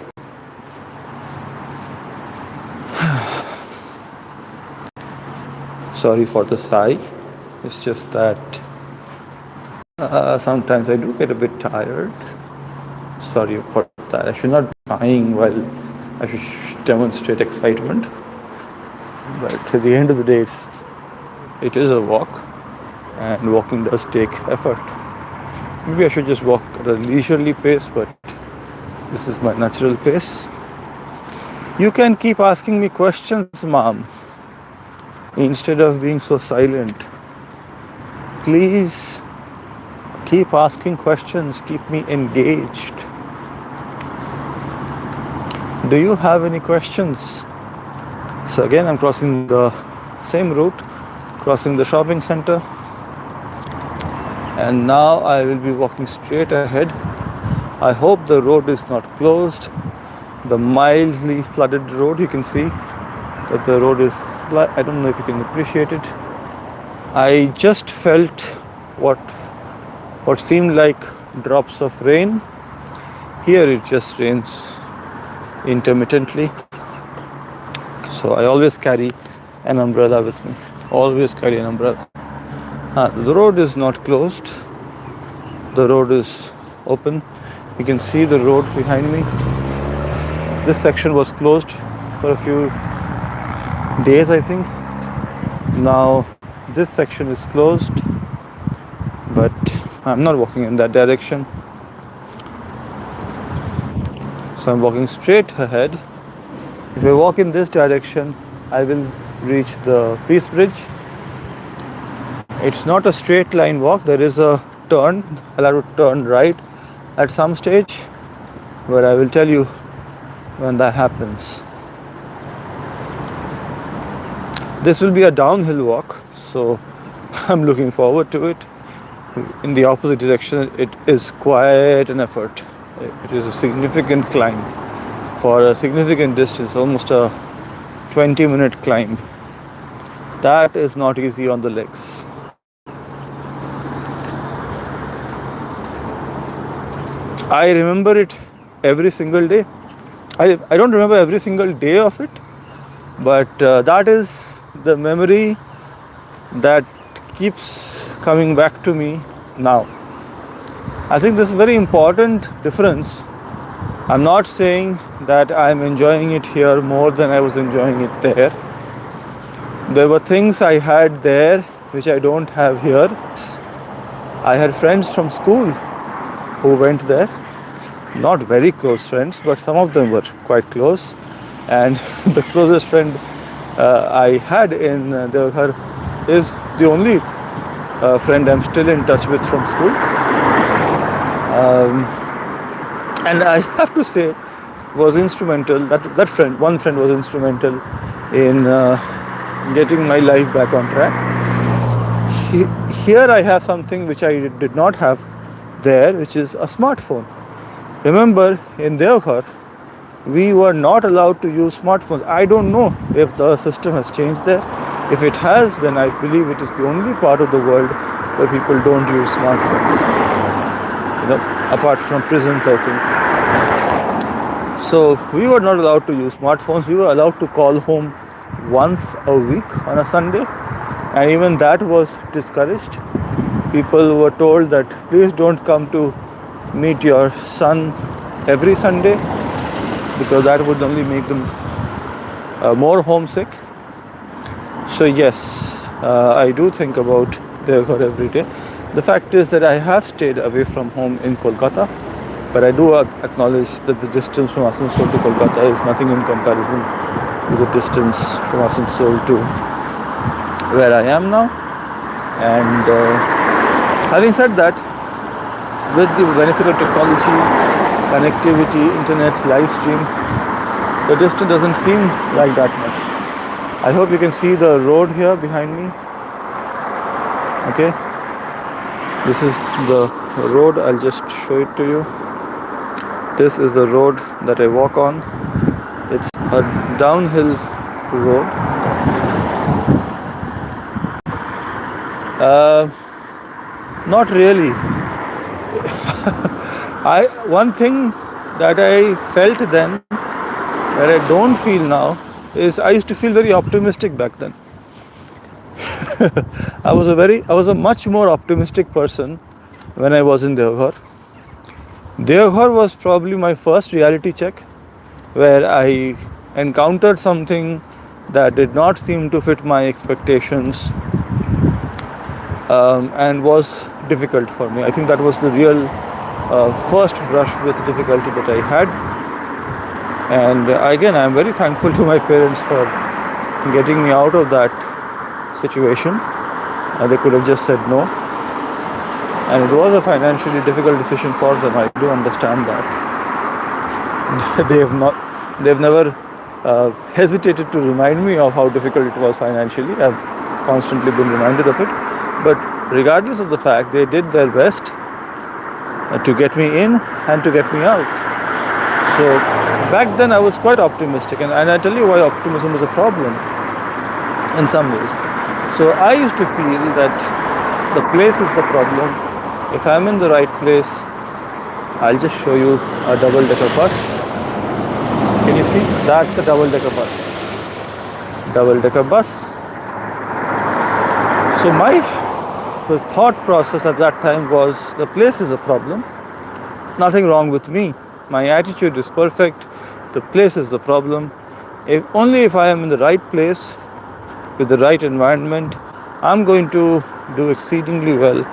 Sorry for the sigh. It's just that sometimes I do get a bit tired. Sorry for that. I should not be crying while I should demonstrate excitement. But at the end of the day, it is a walk, and walking does take effort. Maybe I should just walk at a leisurely pace, but this is my natural pace. You can keep asking me questions, mom, instead of being so silent. Please keep asking questions, keep me engaged. Do you have any questions? So again, I'm crossing the same route, crossing the shopping center. And now I will be walking straight ahead. I hope the road is not closed. The mildly flooded road, you can see that the road is, I don't know if you can appreciate it. I just felt what seemed like drops of rain. Here it just rains intermittently. So I always carry an umbrella with me. Always carry an umbrella. The road is not closed. The road is open. You can see the road behind me. This section was closed for a few days, I think. Now this section is closed, but I'm not walking in that direction. So I'm walking straight ahead. If I walk in this direction, I will reach the Peace Bridge. It's not a straight line walk. There is a turn. I'll have to turn right at some stage, but I will tell you when that happens. This will be a downhill walk, so I'm looking forward to it. in the opposite direction, it is quite an effort. It is a significant climb for a significant distance, almost a 20-minute climb. That is not easy on the legs. I remember it every single day. I don't remember every single day of it, but that is the memory that keeps coming back to me now. I think this is a very important difference. I'm not saying that I'm enjoying it here more than I was enjoying it there. There were things I had there which I don't have here. I had friends from school who went there. Not very close friends, but some of them were quite close. And the closest friend I had in Deoghar is the only friend I'm still in touch with from school. And I have to say, was instrumental. One friend was instrumental in getting my life back on track. Here I have something which I did not have there, which is a smartphone. Remember, in Deoghar, we were not allowed to use smartphones. I don't know if the system has changed there. If it has, then I believe it is the only part of the world where people don't use smartphones. Apart from prisons, I think. So we were not allowed to use smartphones. We were allowed to call home once a week on a Sunday, and even that was discouraged. People were told that please don't come to meet your son every Sunday, because that would only make them more homesick. So yes, I do think about Deoghar every day. The fact is that I have stayed away from home in Kolkata, but I do acknowledge that the distance from Asansol to Kolkata is nothing in comparison to the distance from Asansol to where I am now. And having said that, with the benefit of technology, connectivity, internet, live stream, the distance doesn't seem like that much. I hope you can see the road here behind me. Okay, this is the road. I'll just show it to you. This is the road that I walk on. It's a downhill road. Not really. One thing that I felt then, that I don't feel now, is I used to feel very optimistic back then. I was a much more optimistic person when I was in Deoghar. Deoghar was probably my first reality check, where I encountered something that did not seem to fit my expectations, and was difficult for me. I think that was the real first brush with difficulty that I had. And again, I'm very thankful to my parents for getting me out of that situation. They could have just said no. And it was a financially difficult decision for them. I do understand that. They've never hesitated to remind me of how difficult it was financially. I've constantly been reminded of it. But regardless of the fact, they did their best to get me in and to get me out. So back then I was quite optimistic, and I tell you why optimism was a problem in some ways. So I used to feel that the place is the problem. If I'm in the right place, I'll just show you a double-decker bus. Can you see? That's the double-decker bus. Double-decker bus. So my thought process at that time was, the place is a problem. Nothing wrong with me. My attitude is perfect. The place is the problem. Only if I am in the right place, with the right environment, I'm going to do exceedingly well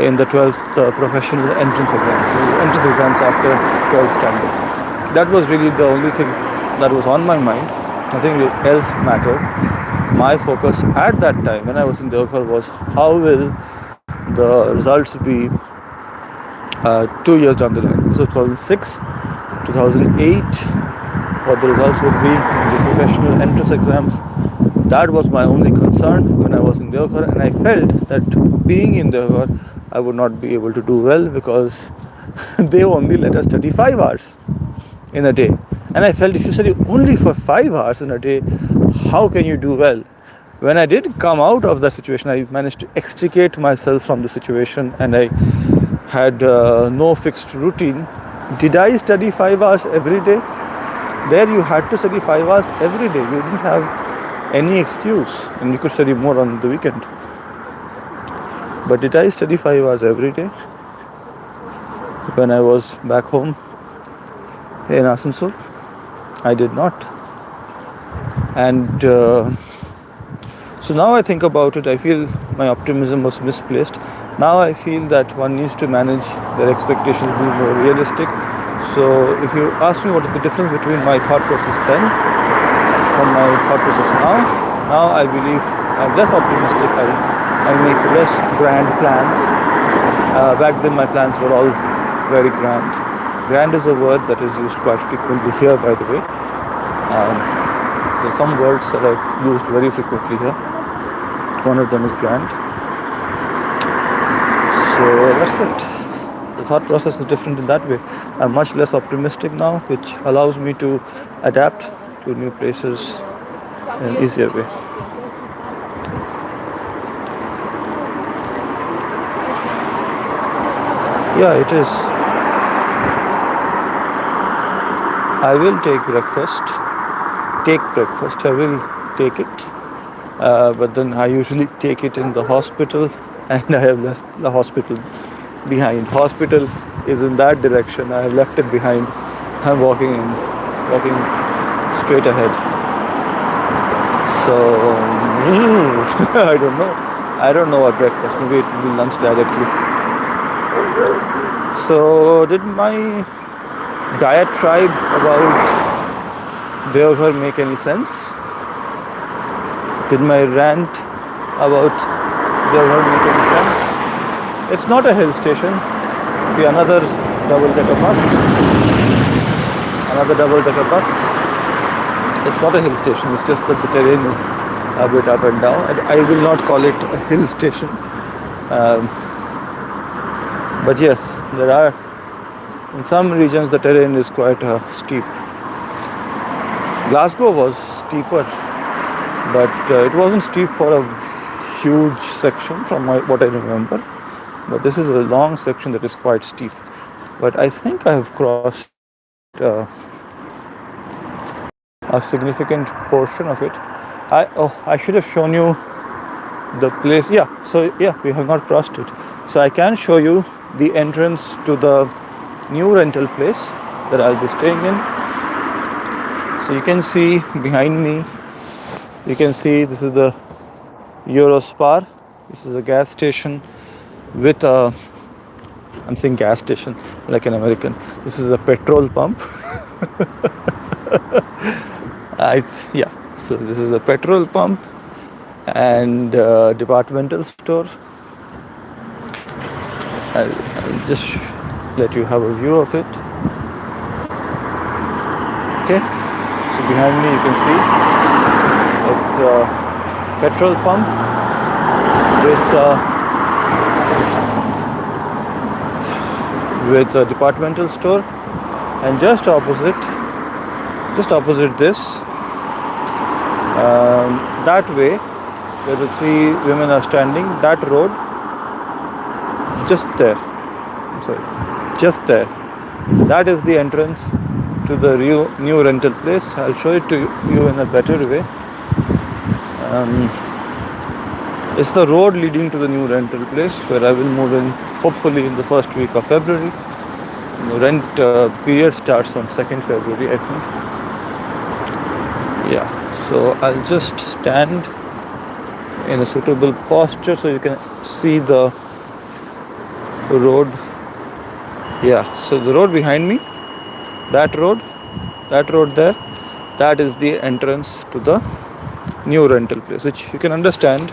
in the 12th professional entrance exam. So entrance exams after 12th standard. That was really the only thing that was on my mind. Nothing else mattered. My focus at that time when I was in Deoghar was, how will the results be 2 years down the line. So 2006, 2008, what the results would be in the professional entrance exams. That was my only concern when I was in Deoghar, and I felt that being in Deoghar, I would not be able to do well because they only let us study 5 hours in a day. And I felt if you study only for 5 hours in a day, how can you do well? When I did come out of the situation, I managed to extricate myself from the situation, and I had no fixed routine. Did I study 5 hours every day? There you had to study 5 hours every day. You didn't have any excuse, and you could study more on the weekend. But did I study 5 hours every day when I was back home in Asansol? I did not. And so now I think about it, I feel my optimism was misplaced. Now I feel that one needs to manage their expectations, be more realistic. So if you ask me what is the difference between my thought process then and my thought process now I believe I'm less optimistic. I make less grand plans. Back then my plans were all very grand. Grand is a word that is used quite frequently here, by the way. There's some words that I've used very frequently here. One of them is grand. So that's it. The thought process is different in that way. I'm much less optimistic now, which allows me to adapt to new places in an easier way. Yeah, it is. I will take breakfast. I will take it. But then I usually take it in the hospital, and I have left the hospital behind. Hospital is in that direction. I have left it behind. I'm walking straight ahead. So I don't know what breakfast. Maybe it will be lunch directly. So did my diatribe about Deoghar make any sense? Did my rant about Deoghar make any sense? It's not a hill station. See, another double-decker bus. It's not a hill station. It's just that the terrain is a bit up and down. I will not call it a hill station. But yes, there are, in some regions the terrain is quite steep. Glasgow was steeper, but it wasn't steep for a huge section from what I remember. But this is a long section that is quite steep. But I think I have crossed a significant portion of it. I should have shown you the place. Yeah, so yeah, we have not crossed it. So I can show you the entrance to the new rental place that I'll be staying in. So you can see behind me, you can see this is the Eurospar. This is a gas station with a, I'm saying gas station like an American. This is a petrol pump. Yeah, so this is a petrol pump and departmental store. I'll just let you have a view of it. Okay, so behind me you can see it's a petrol pump with a departmental store, and just opposite this, that way where the three women are standing, that road, just there, just there, that is the entrance to the new rental place. I'll show it to you in a better way. It's the road leading to the new rental place where I will move in hopefully in the first week of February. The rent period starts on 2nd February, I think. Yeah, so I'll just stand in a suitable posture so you can see the road. Yeah, so the road behind me, that road there, that is the entrance to the new rental place, which you can understand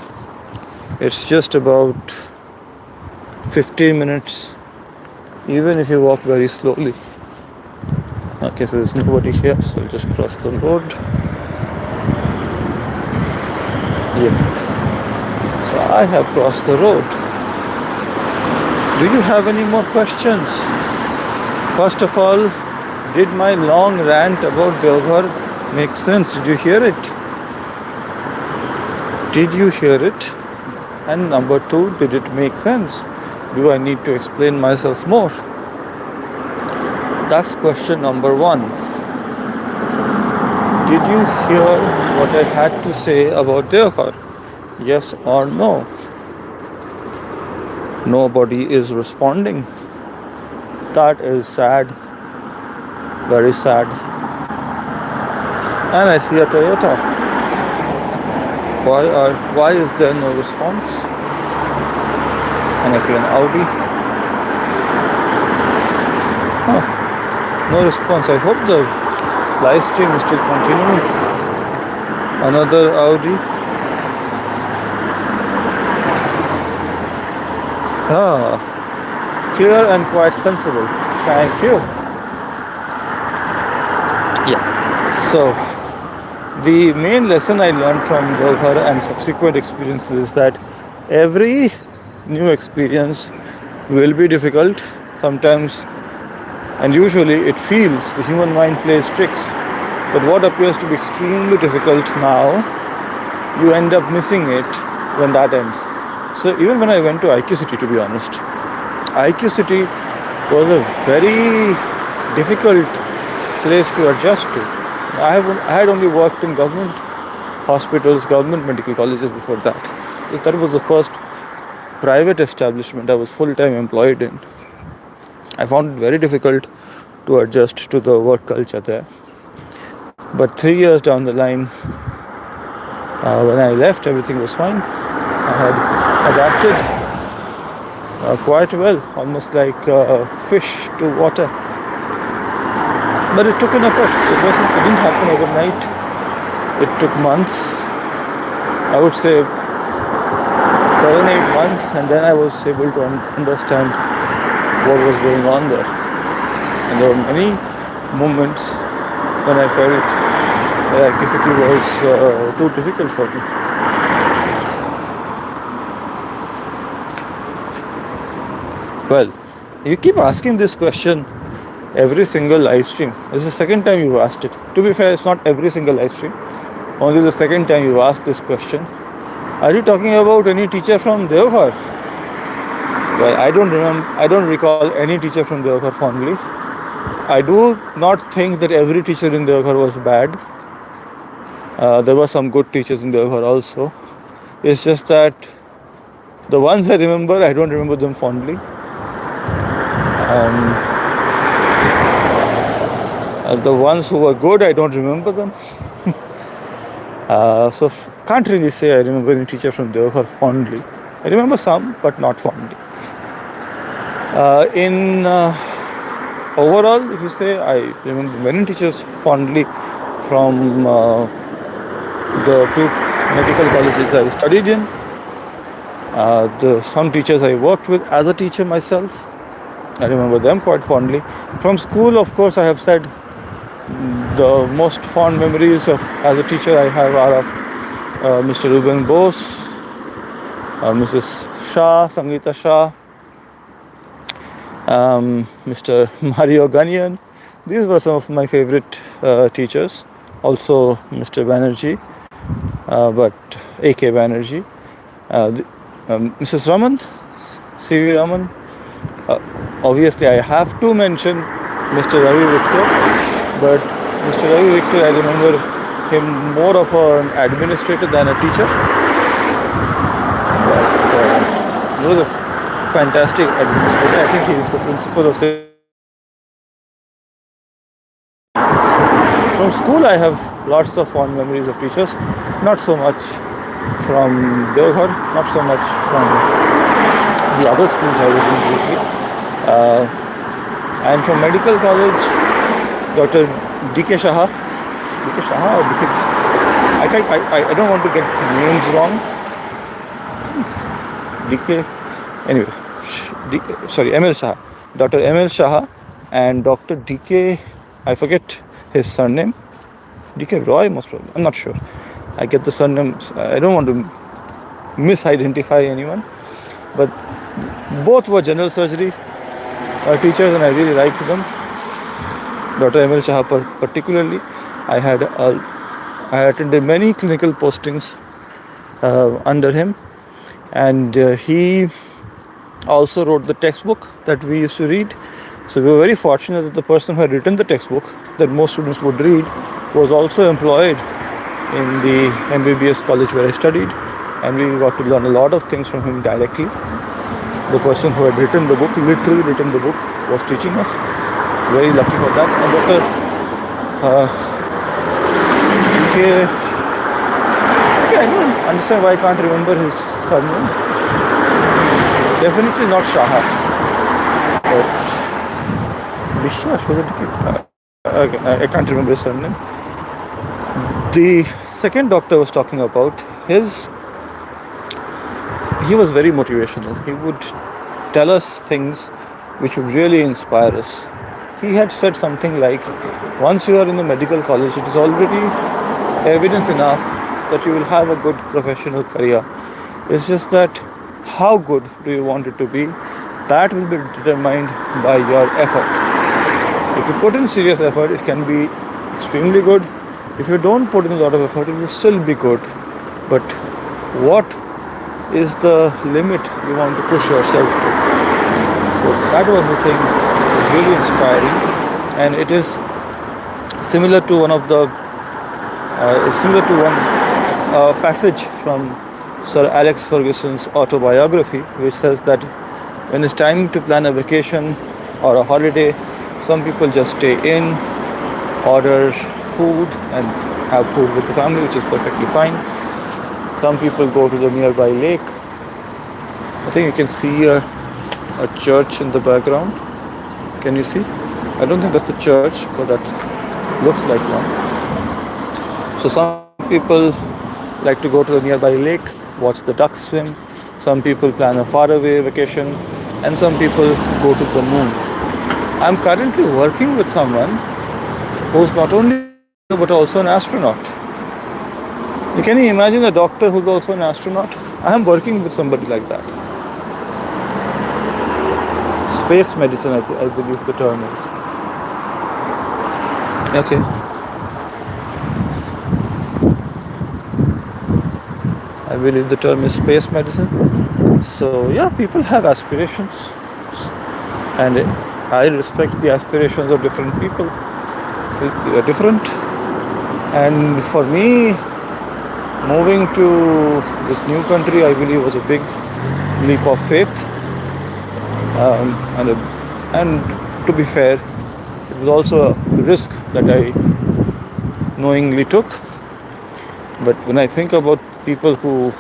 it's just about 15 minutes even if you walk very slowly. Okay, so there's nobody here, so I'll just cross the road. Yeah. So I have crossed the road. Do you have any more questions? First of all, did my long rant about Deoghar make sense? Did you hear it? Did you hear it? And number two, did it make sense? Do I need to explain myself more? That's question number one. Did you hear what I had to say about Deoghar? Yes or no? Nobody is responding. That is sad. Very sad. And I see a Toyota. Why is there no response? And I see an Audi. No response. I hope the live stream is still continuing. Another Audi. Clear and quite sensible. Thank you. Yeah. So the main lesson I learned from Deoghar and subsequent experiences is that every new experience will be difficult sometimes, and usually it feels the human mind plays tricks. But what appears to be extremely difficult now, you end up missing it when that ends. So even when I went to IQ City, to be honest, IQ City was a very difficult place to adjust to. I had only worked in government hospitals, government medical colleges before that. So that was the first private establishment I was full-time employed in. I found it very difficult to adjust to the work culture there. But 3 years down the line, when I left, everything was fine. I had adapted quite well, almost like fish to water. But it took an effort. It didn't happen overnight. It took months. I would say 7-8 months, and then I was able to understand what was going on there. And there were many moments when I felt that IQ was too difficult for me. Well, you keep asking this question every single live stream. This is the second time you've asked it. To be fair, it's not every single live stream. Only the second time you've asked this question. Are you talking about any teacher from Deoghar? Well, I don't recall any teacher from Deoghar fondly. I do not think that every teacher in Deoghar was bad. There were some good teachers in Deoghar also. It's just that the ones I remember, I don't remember them fondly. The ones who were good, I don't remember them. So can't really say I remember any teacher from Deoghar fondly. I remember some, but not fondly. Overall, if you say, I remember many teachers fondly from the two medical colleges I studied in. Some teachers I worked with as a teacher myself, I remember them quite fondly. From school, of course, I have said the most fond memories of as a teacher I have are of Mr. Ruben Bose, Mrs. Shah, Sangeeta Shah, Mr. Mario Ganyan. These were some of my favorite teachers. Also Mr. Banerjee, but A.K. Banerjee. Mrs. Raman, C.V. Raman. Obviously, I have to mention Mr. Ravi Victor, but Mr. Ravi Victor, I remember him more of an administrator than a teacher. But he was a fantastic administrator. I think he is the principal of. From school, I have lots of fond memories of teachers. Not so much from Deoghar, not so much from the other schools I was in briefly. And from medical college, Dr. D.K. Shah. D.K. Shah or D.K. I don't want to get names wrong. D.K. Anyway, M.L. Shah. Dr. M.L. Shah and Dr. D.K. I forget his surname. D.K. Roy, most probably. I'm not sure. I get the surnames. I don't want to misidentify anyone, but both were general surgery teachers, and I really liked them. Dr. Emil Shah particularly. I had I attended many clinical postings under him, and he also wrote the textbook that we used to read. So we were very fortunate that the person who had written the textbook that most students would read was also employed in the MBBS college where I studied, and we got to learn a lot of things from him directly. The person who had written the book, literally written the book, was teaching us. Very lucky for that. And Dr. Okay, I don't understand why I can't remember his surname. Definitely not Shaha, but Vishwas was it? Okay, I can't remember his surname. The second doctor I was talking about, he was very motivational. He would tell us things which would really inspire us. He had said something like, once you are in the medical college, it is already evidence enough that you will have a good professional career. It's just that how good do you want it to be? That will be determined by your effort. If you put in serious effort, it can be extremely good. If you don't put in a lot of effort, it will still be good. But what is the limit you want to push yourself to? So that was the thing, really inspiring, and it is similar to one passage from Sir Alex Ferguson's autobiography, which says that when it's time to plan a vacation or a holiday, some people just stay in, order food, and have food with the family, which is perfectly fine. Some people go to the nearby lake. I think you can see a church in the background. Can you see? I don't think that's a church, but that looks like one. So some people like to go to the nearby lake, watch the ducks swim. Some people plan a faraway vacation, and some people go to the moon. I'm currently working with someone who's not only but also an astronaut. Can you imagine a doctor who's also an astronaut? I am working with somebody like that. Space medicine, I believe the term is. Okay. I believe the term is space medicine. So yeah, people have aspirations, and I respect the aspirations of different people. They are different, and for me, moving to this new country, I believe, was a big leap of faith. And to be fair, it was also a risk that I knowingly took. But when I think about people who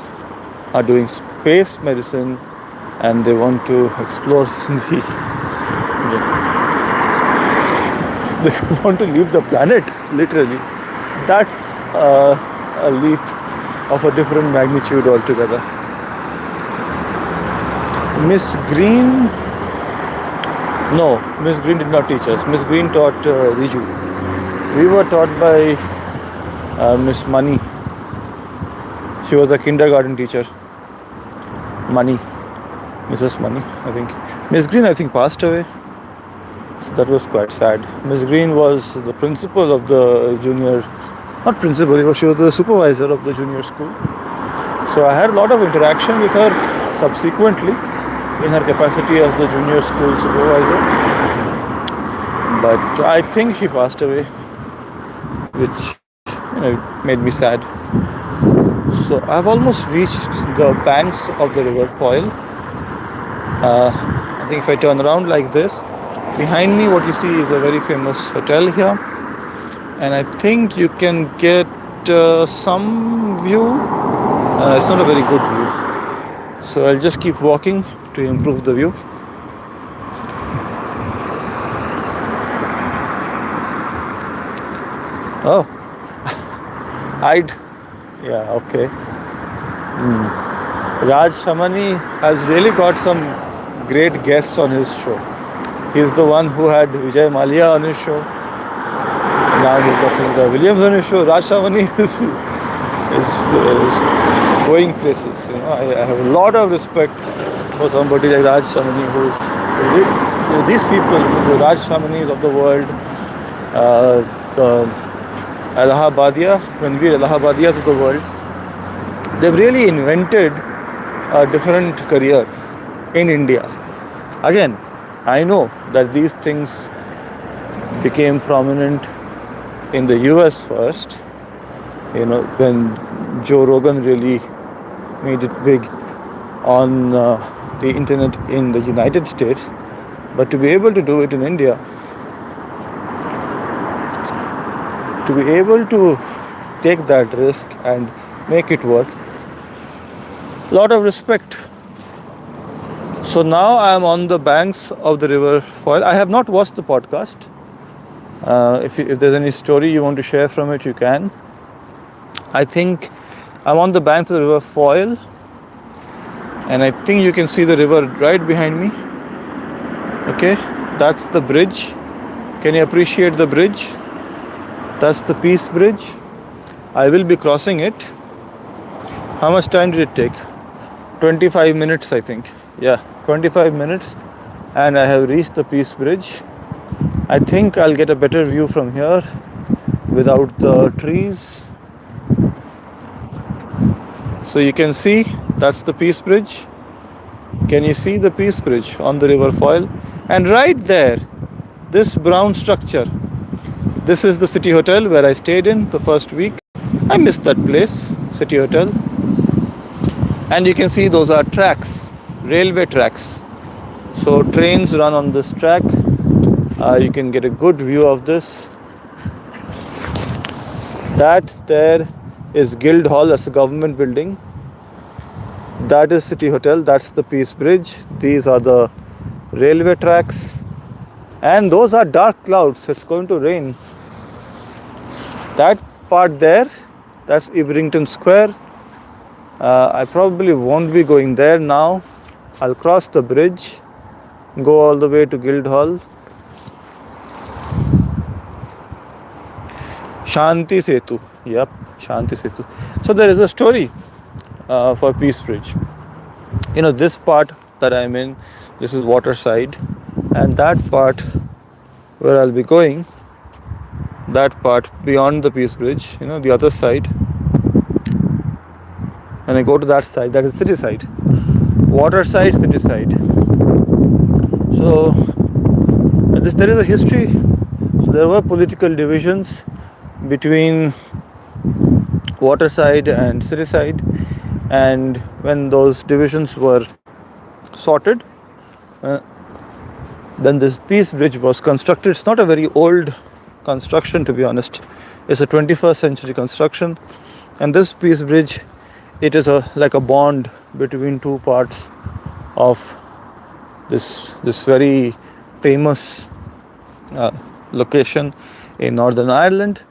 are doing space medicine and they want to explore they want to leave the planet, literally, that's a leap of a different magnitude altogether. Miss Green, no, Miss Green did not teach us. Miss Green taught Riju. We were taught by Miss Mani. She was a kindergarten teacher. Mani, Mrs. Mani, I think. Miss Green, I think, passed away. So that was quite sad. Miss Green was the principal of the junior, not principal, she was the supervisor of the junior school. So I had a lot of interaction with her subsequently in her capacity as the junior school supervisor. But I think she passed away, which made me sad. So I've almost reached the banks of the river Foyle. I think if I turn around like this, behind me what you see is a very famous hotel here, and I think you can get some view. It's not a very good view, so I'll just keep walking to improve the view. Oh, yeah, okay. Raj Shamani has really got some great guests on his show. He's the one who had Vijay Mallya on his show. Now he's got Sunita Williams on his show. Raj Shamani is is going places. I have a lot of respect for somebody like Raj Shamani, these people, the Raj Shamanis of the world, the Allahabadia, Ranveer Allahabadias of the world. They've really invented a different career in India. Again, I know that these things became prominent in the US first, when Joe Rogan really made it big on the internet in the United States. But to be able to do it in India, to be able to take that risk and make it work, a lot of respect. So now I am on the banks of the River Foyle. I have not watched the podcast. If there's any story you want to share from it, you can. I think I'm on the banks of the River Foyle, and I think you can see the river right behind me. Okay, that's the bridge. Can you appreciate the bridge? That's the Peace Bridge. I will be crossing it. How much time did it take? 25 minutes, I think. Yeah, 25 minutes, and I have reached the Peace Bridge. I think I'll get a better view from here without the trees. So you can see that's the Peace Bridge. Can you see the Peace Bridge on the River Foyle? And right there, this brown structure, this is the City Hotel where I stayed in the first week. I missed that place, City Hotel. And you can see those are tracks, railway tracks. So trains run on this track. You can get a good view of this. That there is Guildhall, that's the government building. That is City Hotel, that's the Peace Bridge. These are the railway tracks. And those are dark clouds, it's going to rain. That part there, that's Ibrington Square. I probably won't be going there now. I'll cross the bridge, go all the way to Guildhall. Shanti Setu. Yep, Shanti Setu. So there is a story for Peace Bridge. This part that I'm in, this is Waterside, and that part where I'll be going, that part beyond the Peace Bridge, the other side. When I go to that side, that is city side. Waterside, city side. So there is a history. So there were political divisions between Waterside and city side, and when those divisions were sorted, then this Peace Bridge was constructed. It's not a very old construction, to be honest. It's a 21st century construction, and this Peace Bridge, it is like a bond between two parts of this very famous location in Northern Ireland.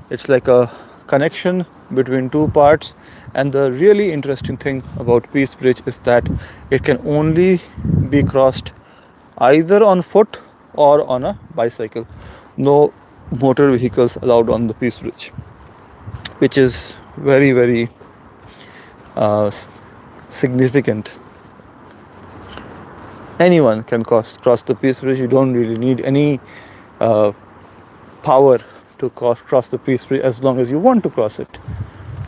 It's like a connection between two parts, and the really interesting thing about Peace Bridge is that it can only be crossed either on foot or on a bicycle. No motor vehicles allowed on the Peace Bridge, which is very, very significant. Anyone can cross the Peace Bridge. You don't really need any power to cross the Peace Bridge as long as you want to cross it.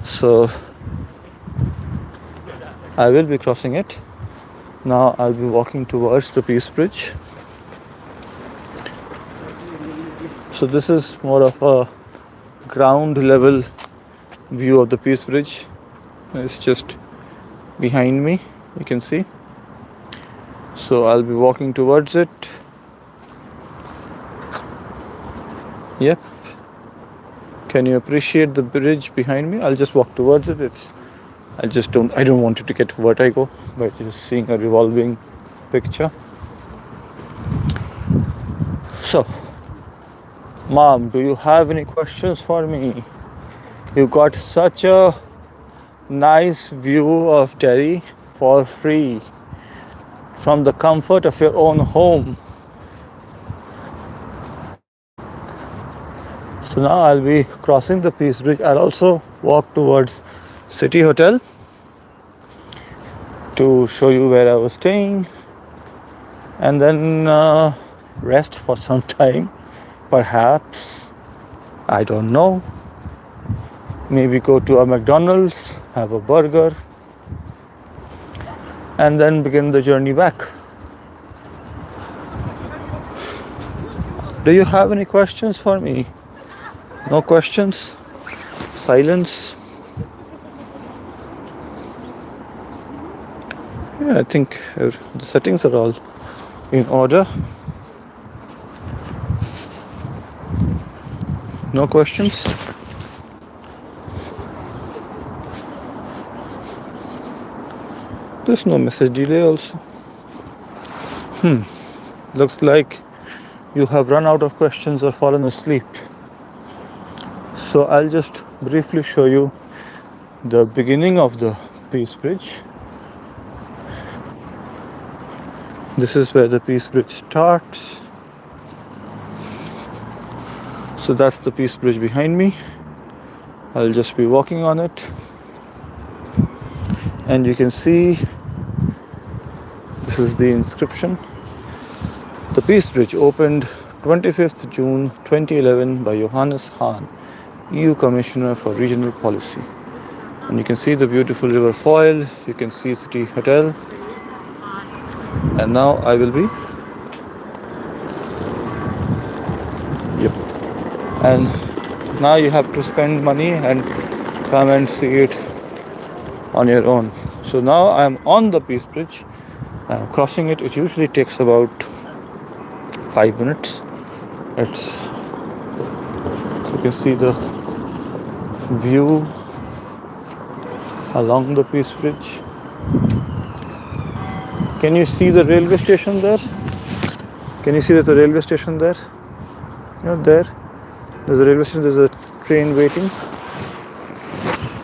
So I will be crossing it. Now I'll be walking towards the Peace Bridge. So this is more of a ground level view of the Peace Bridge. It's just behind me, you can see. So I'll be walking towards it. Yep. Can you appreciate the bridge behind me? I'll just walk towards it. I don't want it to get vertigo by just seeing a revolving picture. So, Mom, do you have any questions for me? You got such a nice view of Delhi for free from the comfort of your own home. So now I'll be crossing the Peace Bridge. I'll also walk towards City Hotel to show you where I was staying, and then rest for some time. Perhaps, I don't know. Maybe go to a McDonald's, have a burger, and then begin the journey back. Do you have any questions for me? No questions? Silence? Yeah, I think the settings are all in order. No questions? There's no message delay also. Looks like you have run out of questions or fallen asleep. So I'll just briefly show you the beginning of the Peace Bridge. This is where the Peace Bridge starts. So that's the Peace Bridge behind me. I'll just be walking on it. And you can see this is the inscription. The Peace Bridge opened 25th June 2011 by Johannes Hahn, EU Commissioner for Regional Policy. And you can see the beautiful river Foyle, you can see City Hotel. And now I will be, and now you have to spend money and come and see it on your own. So now I'm on the Peace Bridge. I'm crossing it. It usually takes about 5 minutes. So you can see the view along the Peace Bridge. Can you see the railway station there? Can you see there's a railway station there? There. There's a railway station, there's a train waiting.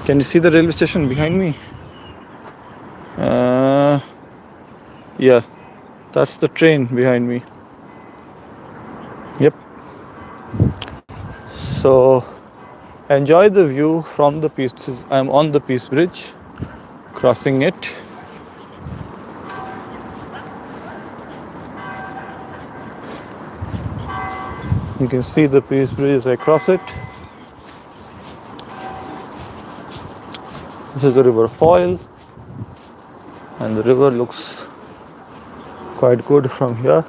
Can you see the railway station behind me? Yeah, that's the train behind me. Yep. So enjoy the view from the Peace. I'm on the Peace Bridge, crossing it. You can see the Peace Bridge as I cross it. This is the river Foyle, and the river looks quite good from here.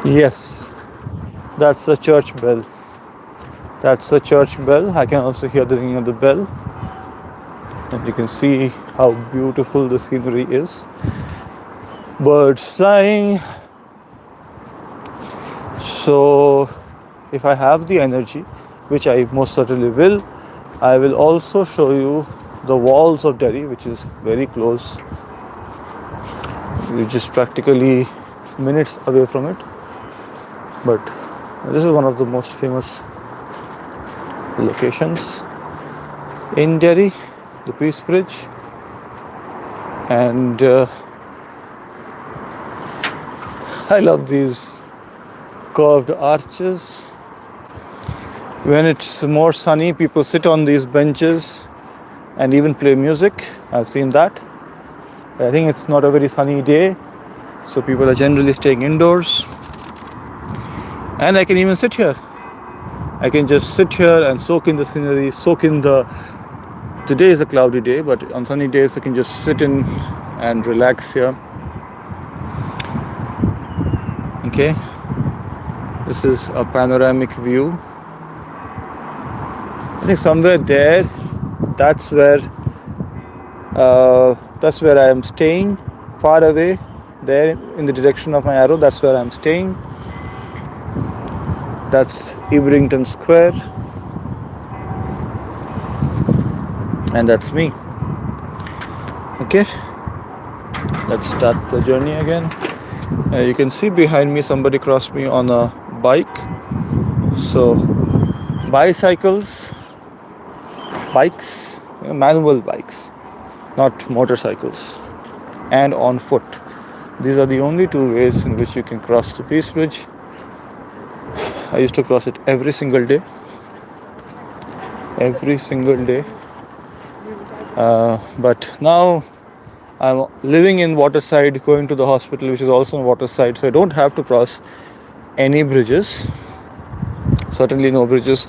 Yes, that's the church bell. That's the church bell. I can also hear the ringing of the bell. And you can see how beautiful the scenery is. Birds flying. So if I have the energy, which I most certainly will, I will also show you the walls of Delhi, which is very close. We're just practically minutes away from it. But this is one of the most famous locations in Delhi, the Peace Bridge. And I love these curved arches. When it's more sunny, people sit on these benches and even play music. I've seen that. I think it's not a very sunny day, so people are generally staying indoors. And I can even sit here. I can just sit here and soak in the scenery, soak in the... Today is a cloudy day, but on sunny days I can just sit in and relax here. Okay. This is a panoramic view. I think somewhere there, that's where I am staying, far away, there in the direction of my arrow, that's where I am staying. That's Ibrington Square. And that's me. Okay, let's start the journey again. You can see behind me somebody crossed me on a bike. So bikes, manual bikes, not motorcycles. and on foot. These are the only two ways in which you can cross the Peace Bridge. I used to cross it every single day. Every single day. But now I'm living in Waterside, going to the hospital, which is also in Waterside, so I don't have to cross any bridges. Certainly no bridges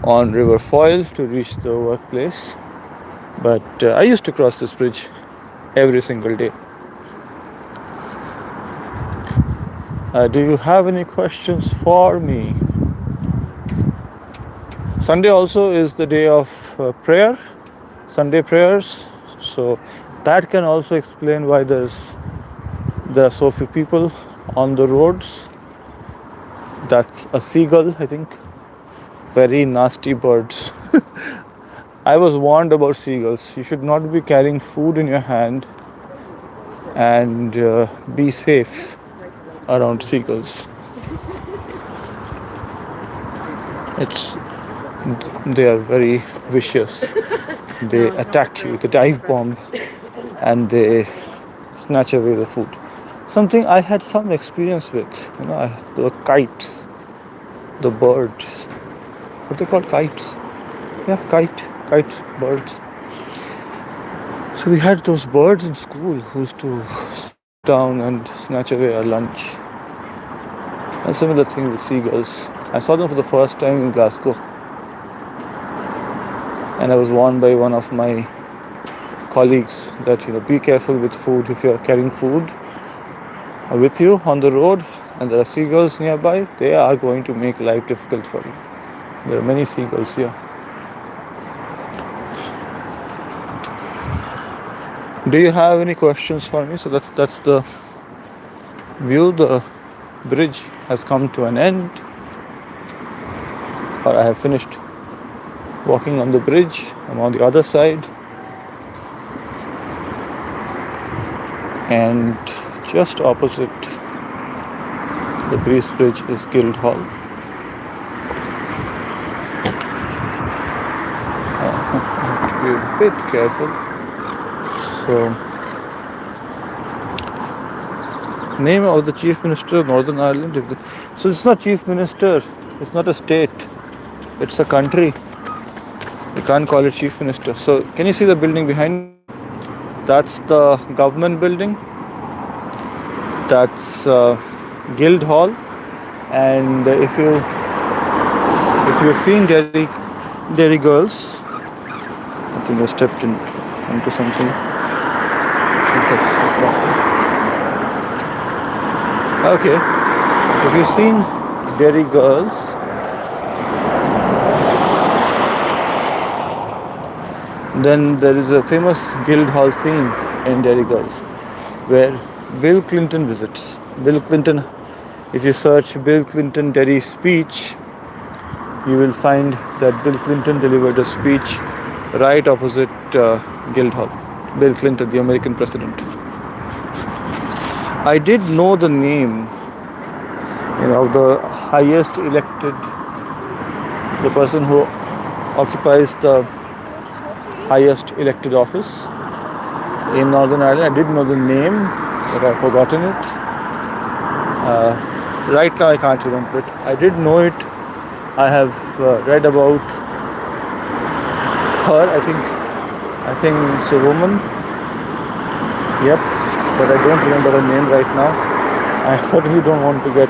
on River Foyle to reach the workplace. But I used to cross this bridge every single day. Do you have any questions for me? Sunday also is the day of prayer, Sunday prayers. So that can also explain why there are so few people on the roads. That's a seagull, I think. Very nasty birds. I was warned about seagulls. You should not be carrying food in your hand, and be safe around seagulls. They are very vicious. They attack you with a dive bomb and they snatch away the food. Something I had some experience with. The kites, the birds. What are they called? Kites. Yeah, kite birds. So we had those birds in school who used to sit down and snatch away our lunch. And similar thing with seagulls. I saw them for the first time in Glasgow. And I was warned by one of my colleagues that be careful with food. If you're carrying food with you on the road and there are seagulls nearby, they are going to make life difficult for you. There are many seagulls here. Do you have any questions for me? So that's the view. The bridge has come to an end, or I have finished walking on the bridge. I'm on the other side, and just opposite the Peace Bridge is Guildhall. Be a bit careful. So, name of the Chief Minister of Northern Ireland. So it's not Chief Minister. It's not a state. It's a country. You can't call it Chief Minister. So can you see the building behind me? That's the government building. That's Guildhall. And if you've seen Derry Girls, I think I stepped into something. Okay, if you've seen Derry Girls, then there is a famous Guildhall scene in Derry Girls where Bill Clinton visits. Bill Clinton, if you search Bill Clinton Derry speech, you will find that Bill Clinton delivered a speech right opposite Guildhall. Bill Clinton, the American president. I did know the name, of the highest elected, the person who occupies the highest elected office in Northern Ireland. I did know the name, but I've forgotten it. Right now I can't remember it. I did know it. I have read about her. I think it's a woman. Yep, but I don't remember her name right now. I certainly don't want to get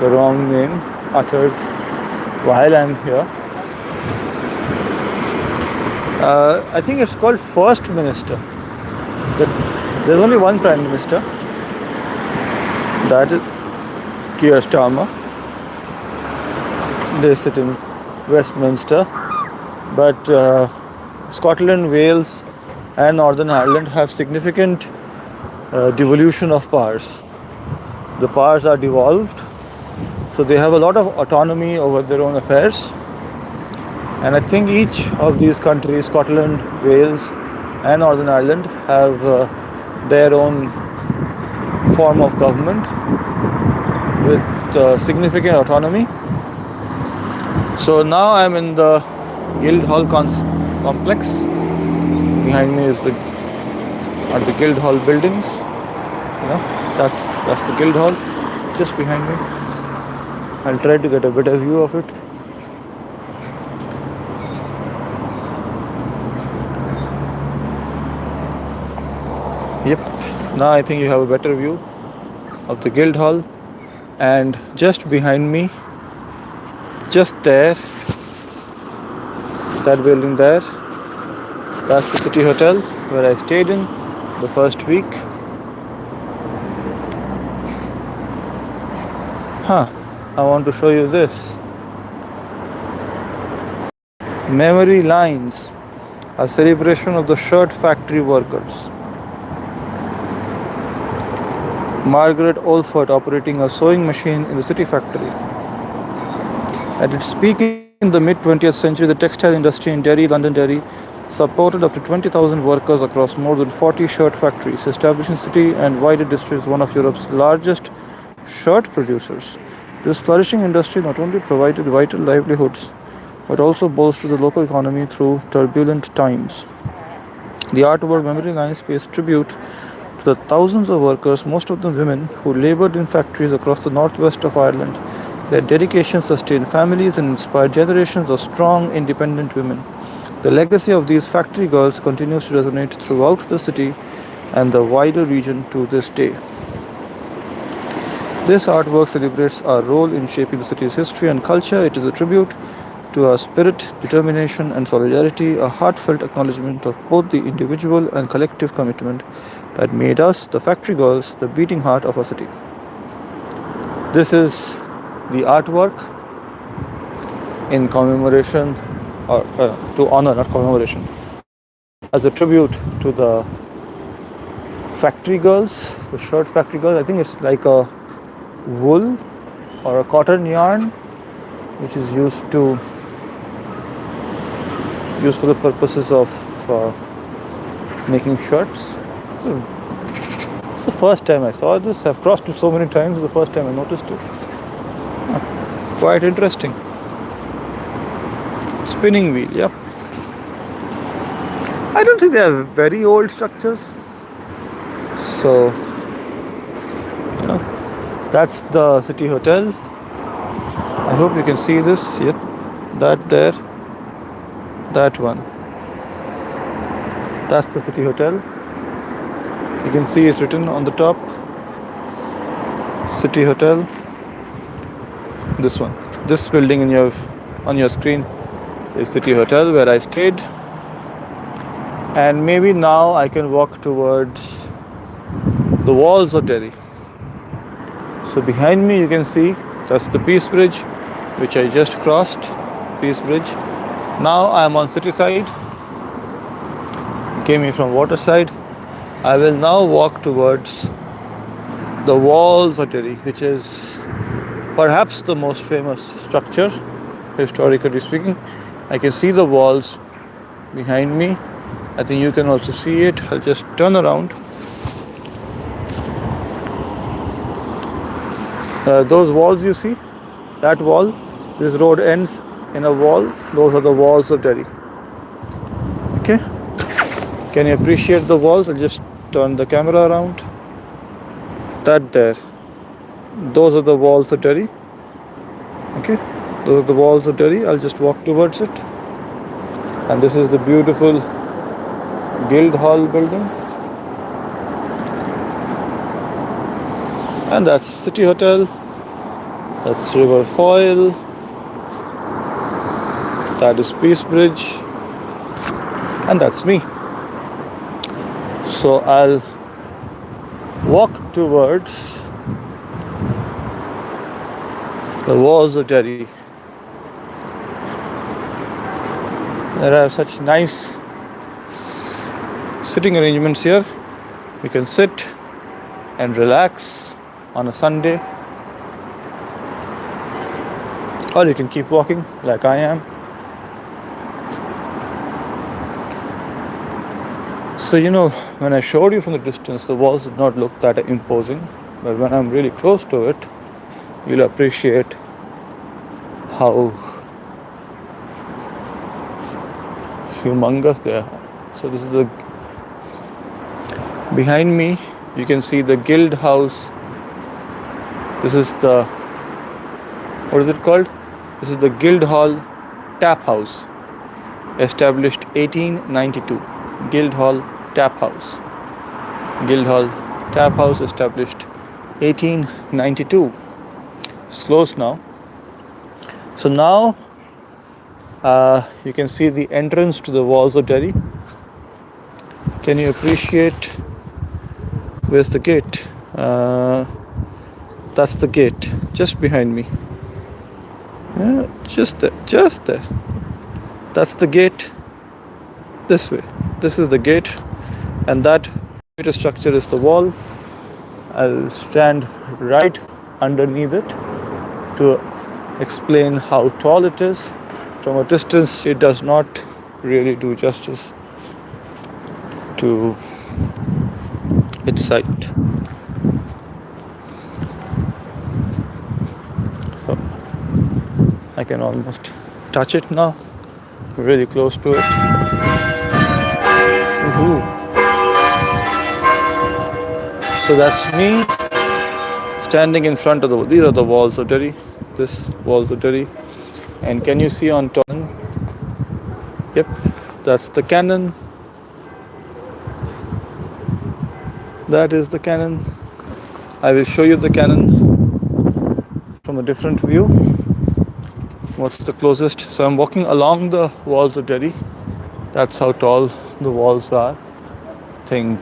the wrong name uttered while I'm here. I think it's called First Minister. There's only one Prime Minister. That is Keir Starmer. They sit in Westminster. But Scotland, Wales and Northern Ireland have significant devolution of powers. The powers are devolved, so they have a lot of autonomy over their own affairs. And I think each of these countries, Scotland, Wales and Northern Ireland, have their own form of government with significant autonomy. So now I'm in the Guildhall complex. Behind me is the are the Guildhall buildings. That's the Guildhall just behind me. I'll try to get a better view of it. Yep. Now I think you have a better view of the Guildhall, and just behind me, just there, that building there, that's the City Hotel where I stayed in the first week. I want to show you this. Memory Lines, a celebration of the shirt factory workers. Margaret Olford operating a sewing machine in the City factory. At its peak in the mid 20th century, the textile industry in Derry, Londonderry, supported up to 20,000 workers across more than 40 shirt factories, establishing City and wider districts one of Europe's largest shirt producers. This flourishing industry not only provided vital livelihoods but also bolstered the local economy through turbulent times. The artwork Memory Lines pays tribute to the thousands of workers, most of them women, who labored in factories across the northwest of Ireland. Their dedication sustained families and inspired generations of strong, independent women. The legacy of these factory girls continues to resonate throughout the city and the wider region to this day. This artwork celebrates our role in shaping the city's history and culture. It is a tribute to our spirit, determination, and solidarity, a heartfelt acknowledgement of both the individual and collective commitment that made us, the factory girls, the beating heart of our city. This is the artwork in commemoration, or to honor, not commemoration, as a tribute to the factory girls, the shirt factory girls. I think it's like a wool or a cotton yarn which is used for the purposes of making shirts. It's the first time I saw this. I've crossed it so many times. It's the first time I noticed it. Quite interesting. Spinning wheel, yeah. I don't think they are very old structures. So, that's the City Hotel. I hope you can see this. Yep, that there, that one. That's the City Hotel. You can see it's written on the top, City Hotel. This one, this building on your screen is City Hotel where I stayed. And maybe now I can walk towards the walls of Derry. So behind me you can see that's the Peace Bridge, which I just crossed. Peace Bridge. Now I am on city side. Came in from water side. I will now walk towards the walls of Derry, which is perhaps the most famous structure, historically speaking. I can see the walls behind me. I think you can also see it. I'll just turn around. Those walls you see, that wall, this road ends in a wall. Those are the walls of Derry. Okay, can you appreciate the walls? I'll just turn the camera around. That there, those are the walls of Derry. Okay, those are the walls of Derry. I'll just walk towards it. And this is the beautiful Guildhall building. And that's City Hotel. That's River Foyle. That is Peace Bridge. And that's me. So I'll walk towards the walls of Derry. There are such nice sitting arrangements here. You can sit and relax on a Sunday, or you can keep walking like I am. So when I showed you from the distance, the walls did not look that imposing, but when I'm really close to it, you'll appreciate how humongous they are. So this is Behind me, you can see the Guild House. This is the, what is it called? This is the Guildhall Tap House, established 1892. Guildhall Tap House. Guildhall Tap House, established 1892. It's closed now. So now you can see the entrance to the walls of Delhi. Can you appreciate? Where's the gate? That's the gate, just behind me. Yeah, just there, just there. That's the gate. This way. This is the gate, and that structure is the wall. I'll stand right underneath it to explain how tall it is. From a distance, it does not really do justice to its height. So I can almost touch it now, really close to it. Woohoo. So that's me standing in front of these are the walls of Delhi, this walls of Delhi. And can you see on top? Yep, that's the cannon. That is the cannon. I will show you the cannon from a different view. What's the closest? So I'm walking along the walls of Delhi. That's how tall the walls are. I think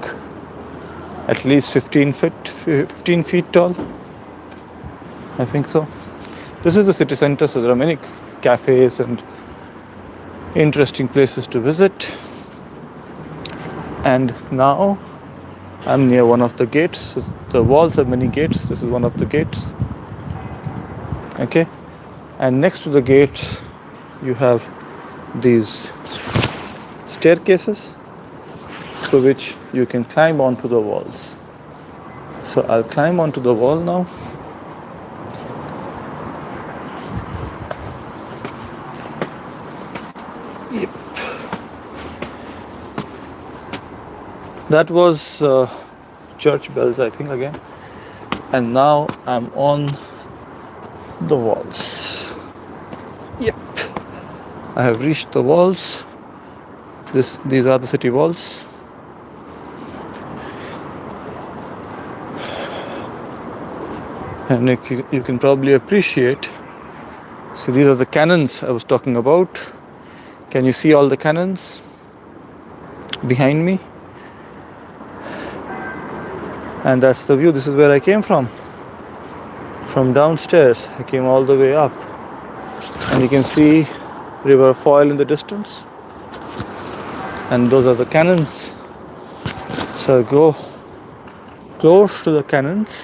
at least 15 feet tall. I think so. This is the city center, so there are many cafes and interesting places to visit. And now I'm near one of the gates. The walls have many gates. This is one of the gates. Okay. And next to the gates, you have these staircases through which you can climb onto the walls. So I'll climb onto the wall now. Yep. That was church bells, I think, again. And now I'm on the walls. Yep. I have reached the walls. These are the city walls. And you can probably appreciate. So these are the cannons I was talking about. Can you see all the cannons behind me? And that's the view. This is where I came from. From downstairs, I came all the way up. And you can see River Foyle in the distance. And those are the cannons. So I'll go close to the cannons.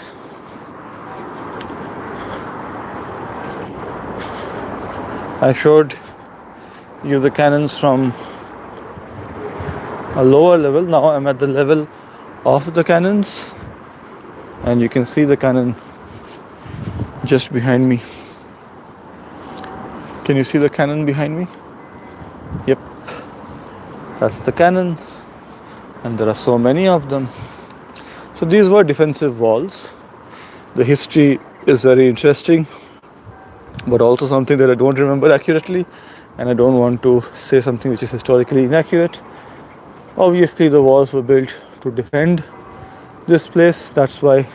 I showed you the cannons from a lower level. Now I'm at the level of the cannons. And you can see the cannon just behind me. Can you see the cannon behind me? Yep. That's the cannon. And there are so many of them. So these were defensive walls. The history is very interesting, but also something that I don't remember accurately, and I don't want to say something which is historically inaccurate. Obviously, the walls were built to defend this place. That's why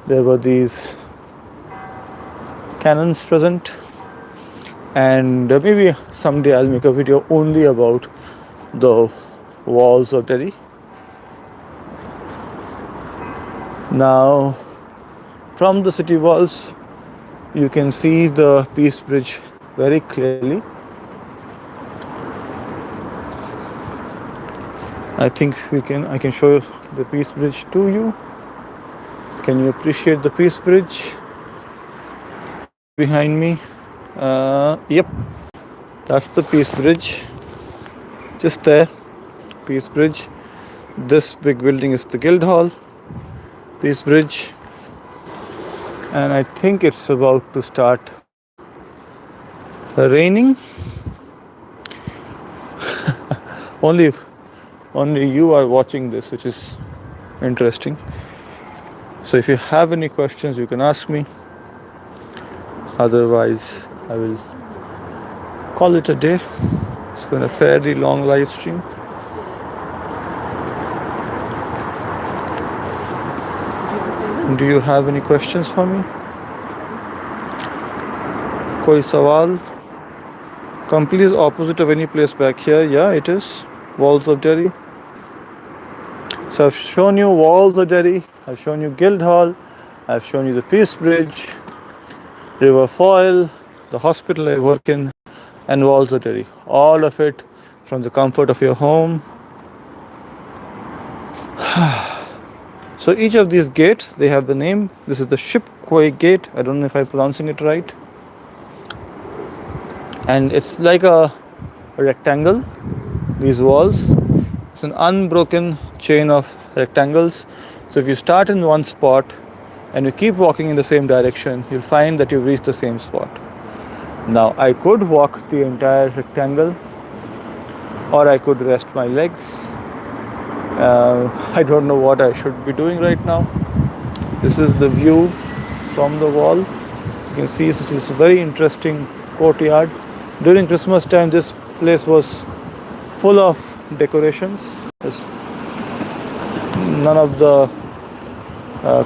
there were these cannons present. And maybe someday I'll make a video only about the walls of Delhi. Now, from the city walls, you can see the Peace Bridge very clearly. I think I can show the Peace Bridge to you. Can you appreciate the Peace Bridge behind me? Yep, that's the Peace Bridge. Just there, Peace Bridge. This big building is the Guildhall, Peace Bridge. And I think it's about to start raining. Only you are watching this, which is interesting. So if you have any questions, you can ask me. Otherwise, I will call it a day. It's been a fairly long live stream. Do you have any questions for me? कोई सवाल? Complete opposite of any place back here. Yeah, it is. Walls of Delhi. So I've shown you Walls of Delhi. I've shown you Guildhall. I've shown you the Peace Bridge, River Foyle, the hospital I work in, and Walls of Delhi. All of it from the comfort of your home. So each of these gates, they have the name. This is the Ship Quay Gate. I don't know if I'm pronouncing it right. And it's like a rectangle, these walls. It's an unbroken chain of rectangles. So if you start in one spot and you keep walking in the same direction, you'll find that you've reached the same spot. Now I could walk the entire rectangle, or I could rest my legs. I don't know what I should be doing right now. This is the view from the wall. You can see it's a very interesting courtyard. During Christmas time, this place was full of decorations. None of the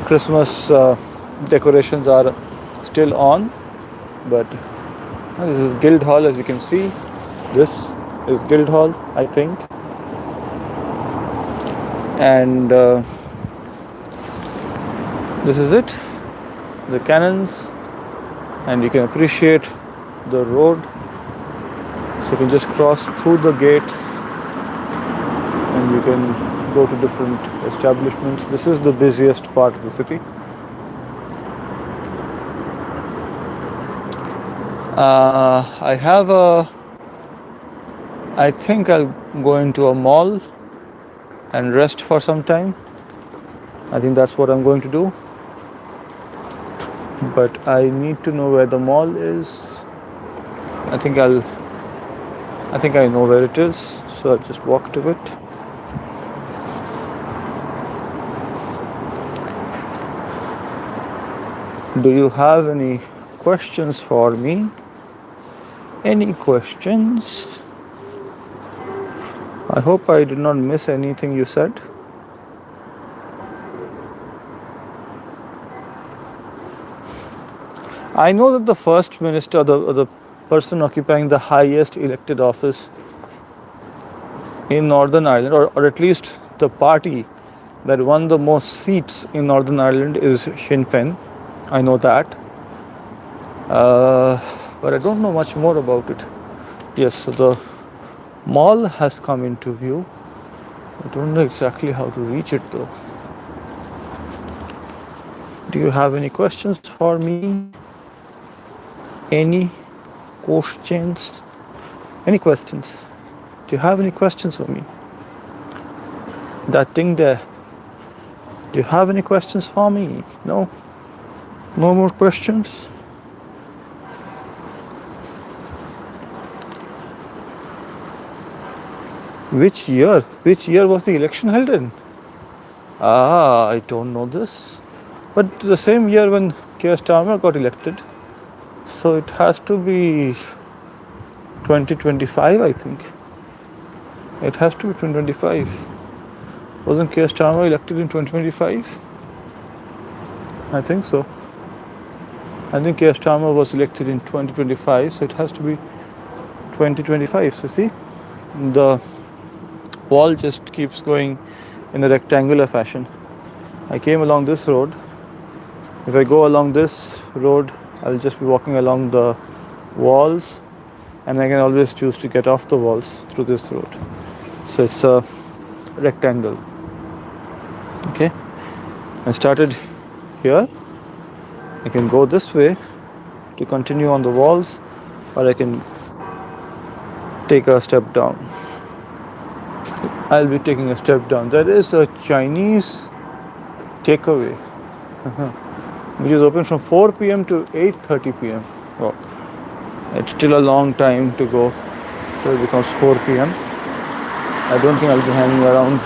Christmas decorations are still on, but this is Guildhall, as you can see. This is Guildhall, I think. And this is it, the cannons, and you can appreciate the road. So you can just cross through the gates and you can go to different establishments. This is the busiest part of the city. I think I'll go into a mall and rest for some time. I think that's what I'm going to do. But I need to know where the mall is. I think I know where it is, so I'll just walk to it. Do you have any questions for me? Any questions? I hope I did not miss anything you said. I know that the First Minister, the person occupying the highest elected office in Northern Ireland, or at least the party that won the most seats in Northern Ireland, is Sinn Féin. I know that. But I don't know much more about it. Yes, so the mall has come into view. I don't know exactly how to reach it though. Do you have any questions for me? Any questions? Any questions? Do you have any questions for me? That thing there. Do you have any questions for me? No? No more questions? Which year? Which year was the election held in? I don't know this. But the same year when Keir Starmer got elected. So it has to be 2025, I think. It has to be 2025. Wasn't Keir Starmer elected in 2025? I think so. I think Keir Starmer was elected in 2025, so it has to be 2025. So see, the wall just keeps going in a rectangular fashion. I came along this road. If I go along this road, I'll just be walking along the walls, and I can always choose to get off the walls through this road. So it's a rectangle. Okay, I started here. I can go this way to continue on the walls, or I can take a step down. I'll be taking a step down. There is a Chinese takeaway which is open from 4 p.m. to 8:30 p.m. Oh, it's still a long time to go, so it becomes 4 p.m. I don't think I'll be hanging around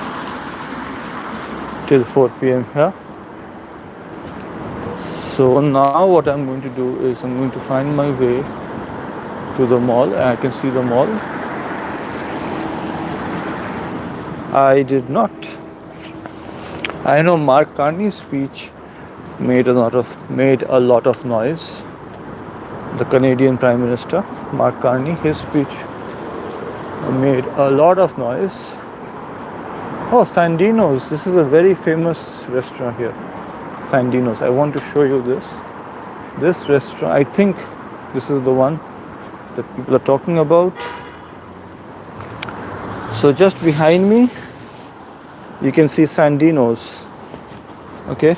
till 4 p.m. here. So now what I'm going to do is I'm going to find my way to the mall, and I can see the mall. I did not. I know Mark Carney's speech made a lot of noise. The Canadian Prime Minister, Mark Carney, his speech made a lot of noise. Oh, Sandino's. This is a very famous restaurant here. Sandino's. I want to show you this. This restaurant, I think this is the one that people are talking about. So just behind me, you can see Sandino's. Okay,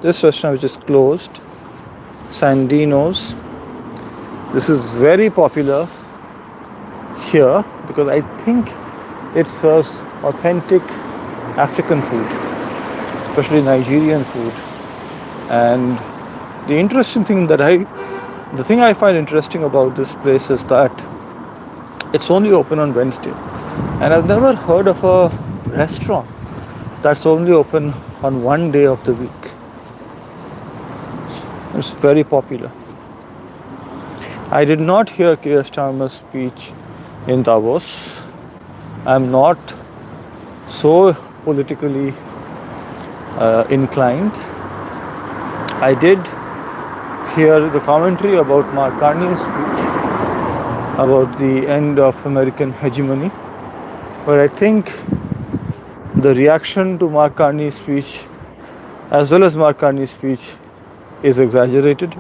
this restaurant which is closed, Sandino's. This is very popular here because I think it serves authentic African food, especially Nigerian food. And the thing I find interesting about this place is that it's only open on Wednesday. And I've never heard of a restaurant that's only open on one day of the week. It's very popular. I did not hear Keir Starmer's speech in Davos. I'm not so politically inclined. I did hear the commentary about Mark Carney's speech about the end of American hegemony, but I think the reaction to Mark Carney's speech, as well as Mark Carney's speech, is exaggerated,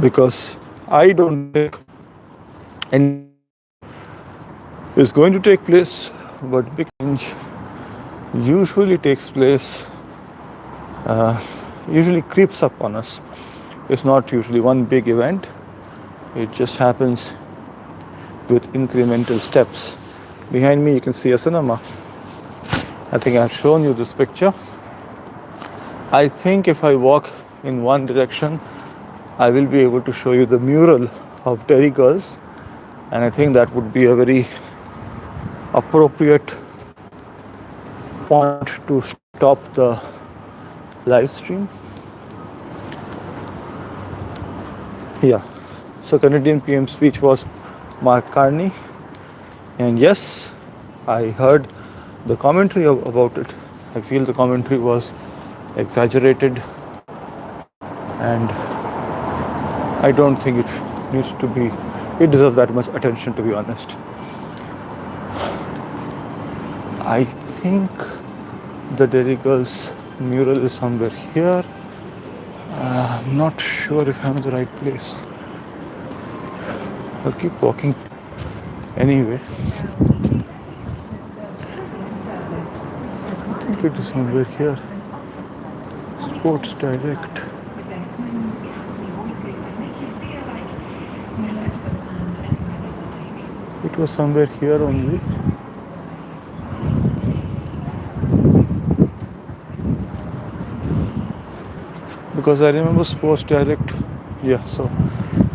because I don't think any is going to take place, but big change usually takes place, usually creeps up on us. It's not usually one big event. It just happens with incremental steps. Behind me you can see a cinema. I think I've shown you this picture. I think if I walk in one direction, I will be able to show you the mural of Derry Girls, and I think that would be a very appropriate point to stop the live stream. Yeah, so Canadian PM speech was Mark Carney, and yes, I heard the commentary about it. I feel the commentary was exaggerated, and I don't think it deserves that much attention, to be honest. I think the Derry Girls mural is somewhere here. I'm not sure if I'm in the right place. I'll keep walking anyway. I think it is somewhere here. Sports Direct. It was somewhere here only. Because I remember Sports Direct. Yeah, so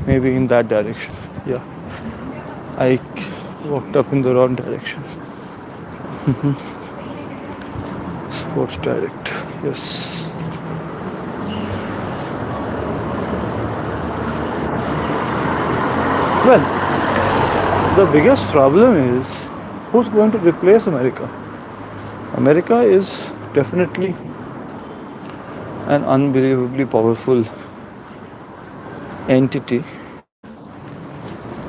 maybe in that direction. Yeah, I walked up in the wrong direction. Sports Direct. Yes. Well, the biggest problem is who's going to replace America? America is definitely an unbelievably powerful entity,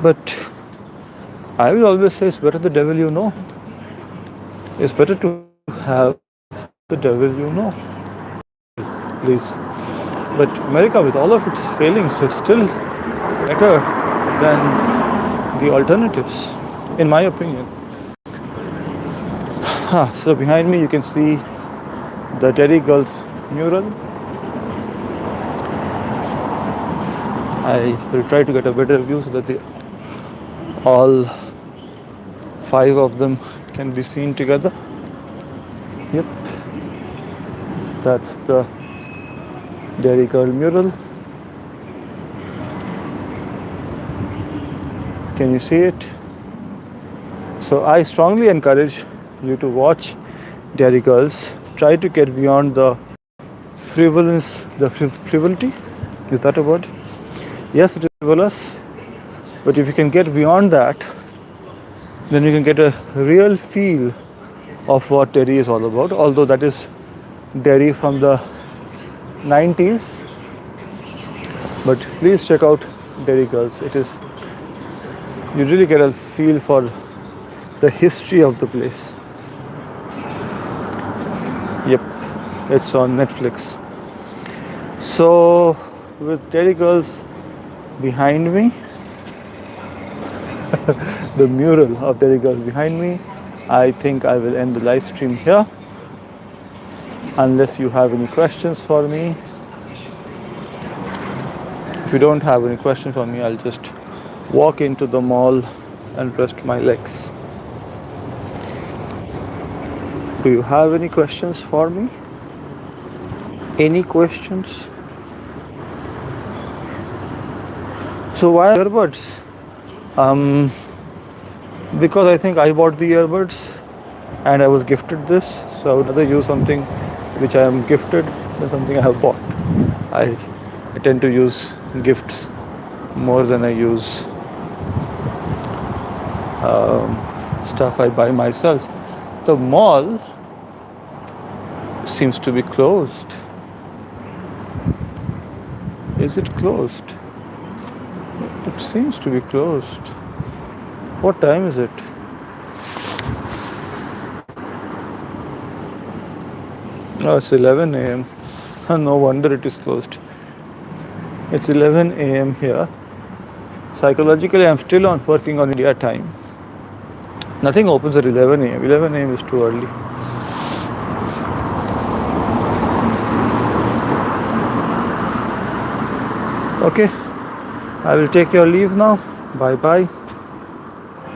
but I will always say it's better the devil you know. It's better to have the devil you know, please. But America, with all of its failings, is still better than the alternatives, in my opinion. So behind me you can see the Derry Girls mural. I will try to get a better view so that all 5 of them can be seen together. Yep, that's the Derry Girl mural. Can you see it? So I strongly encourage you to watch Derry Girls. try to get beyond the frivolity. Is that a word? Yes, it is frivolous. But if you can get beyond that, then you can get a real feel of what Derry is all about. Although that is Derry from the 90s. But please check out Derry Girls. It is, you really get a feel for the history of the place. Yep, it's on Netflix. So with Derry Girls behind me, the mural of Derry Girls behind me, I think I will end the live stream here. Unless you have any questions for me. If you don't have any questions for me, I'll just walk into the mall and rest my legs. Do you have any questions for me? Any questions? So why earbuds? Because I think I bought the earbuds and I was gifted this, so I would rather use something which I am gifted than something I have bought. I tend to use gifts more than I use stuff I buy myself. The mall seems to be closed. Is it closed? It seems to be closed. What time is it? Oh, it's 11 a.m. No wonder it is closed. It's 11 a.m. here. Psychologically, I'm still on working on India time. Nothing opens at 11 a.m. 11 a.m. is too early. Okay, I will take your leave now. Bye bye.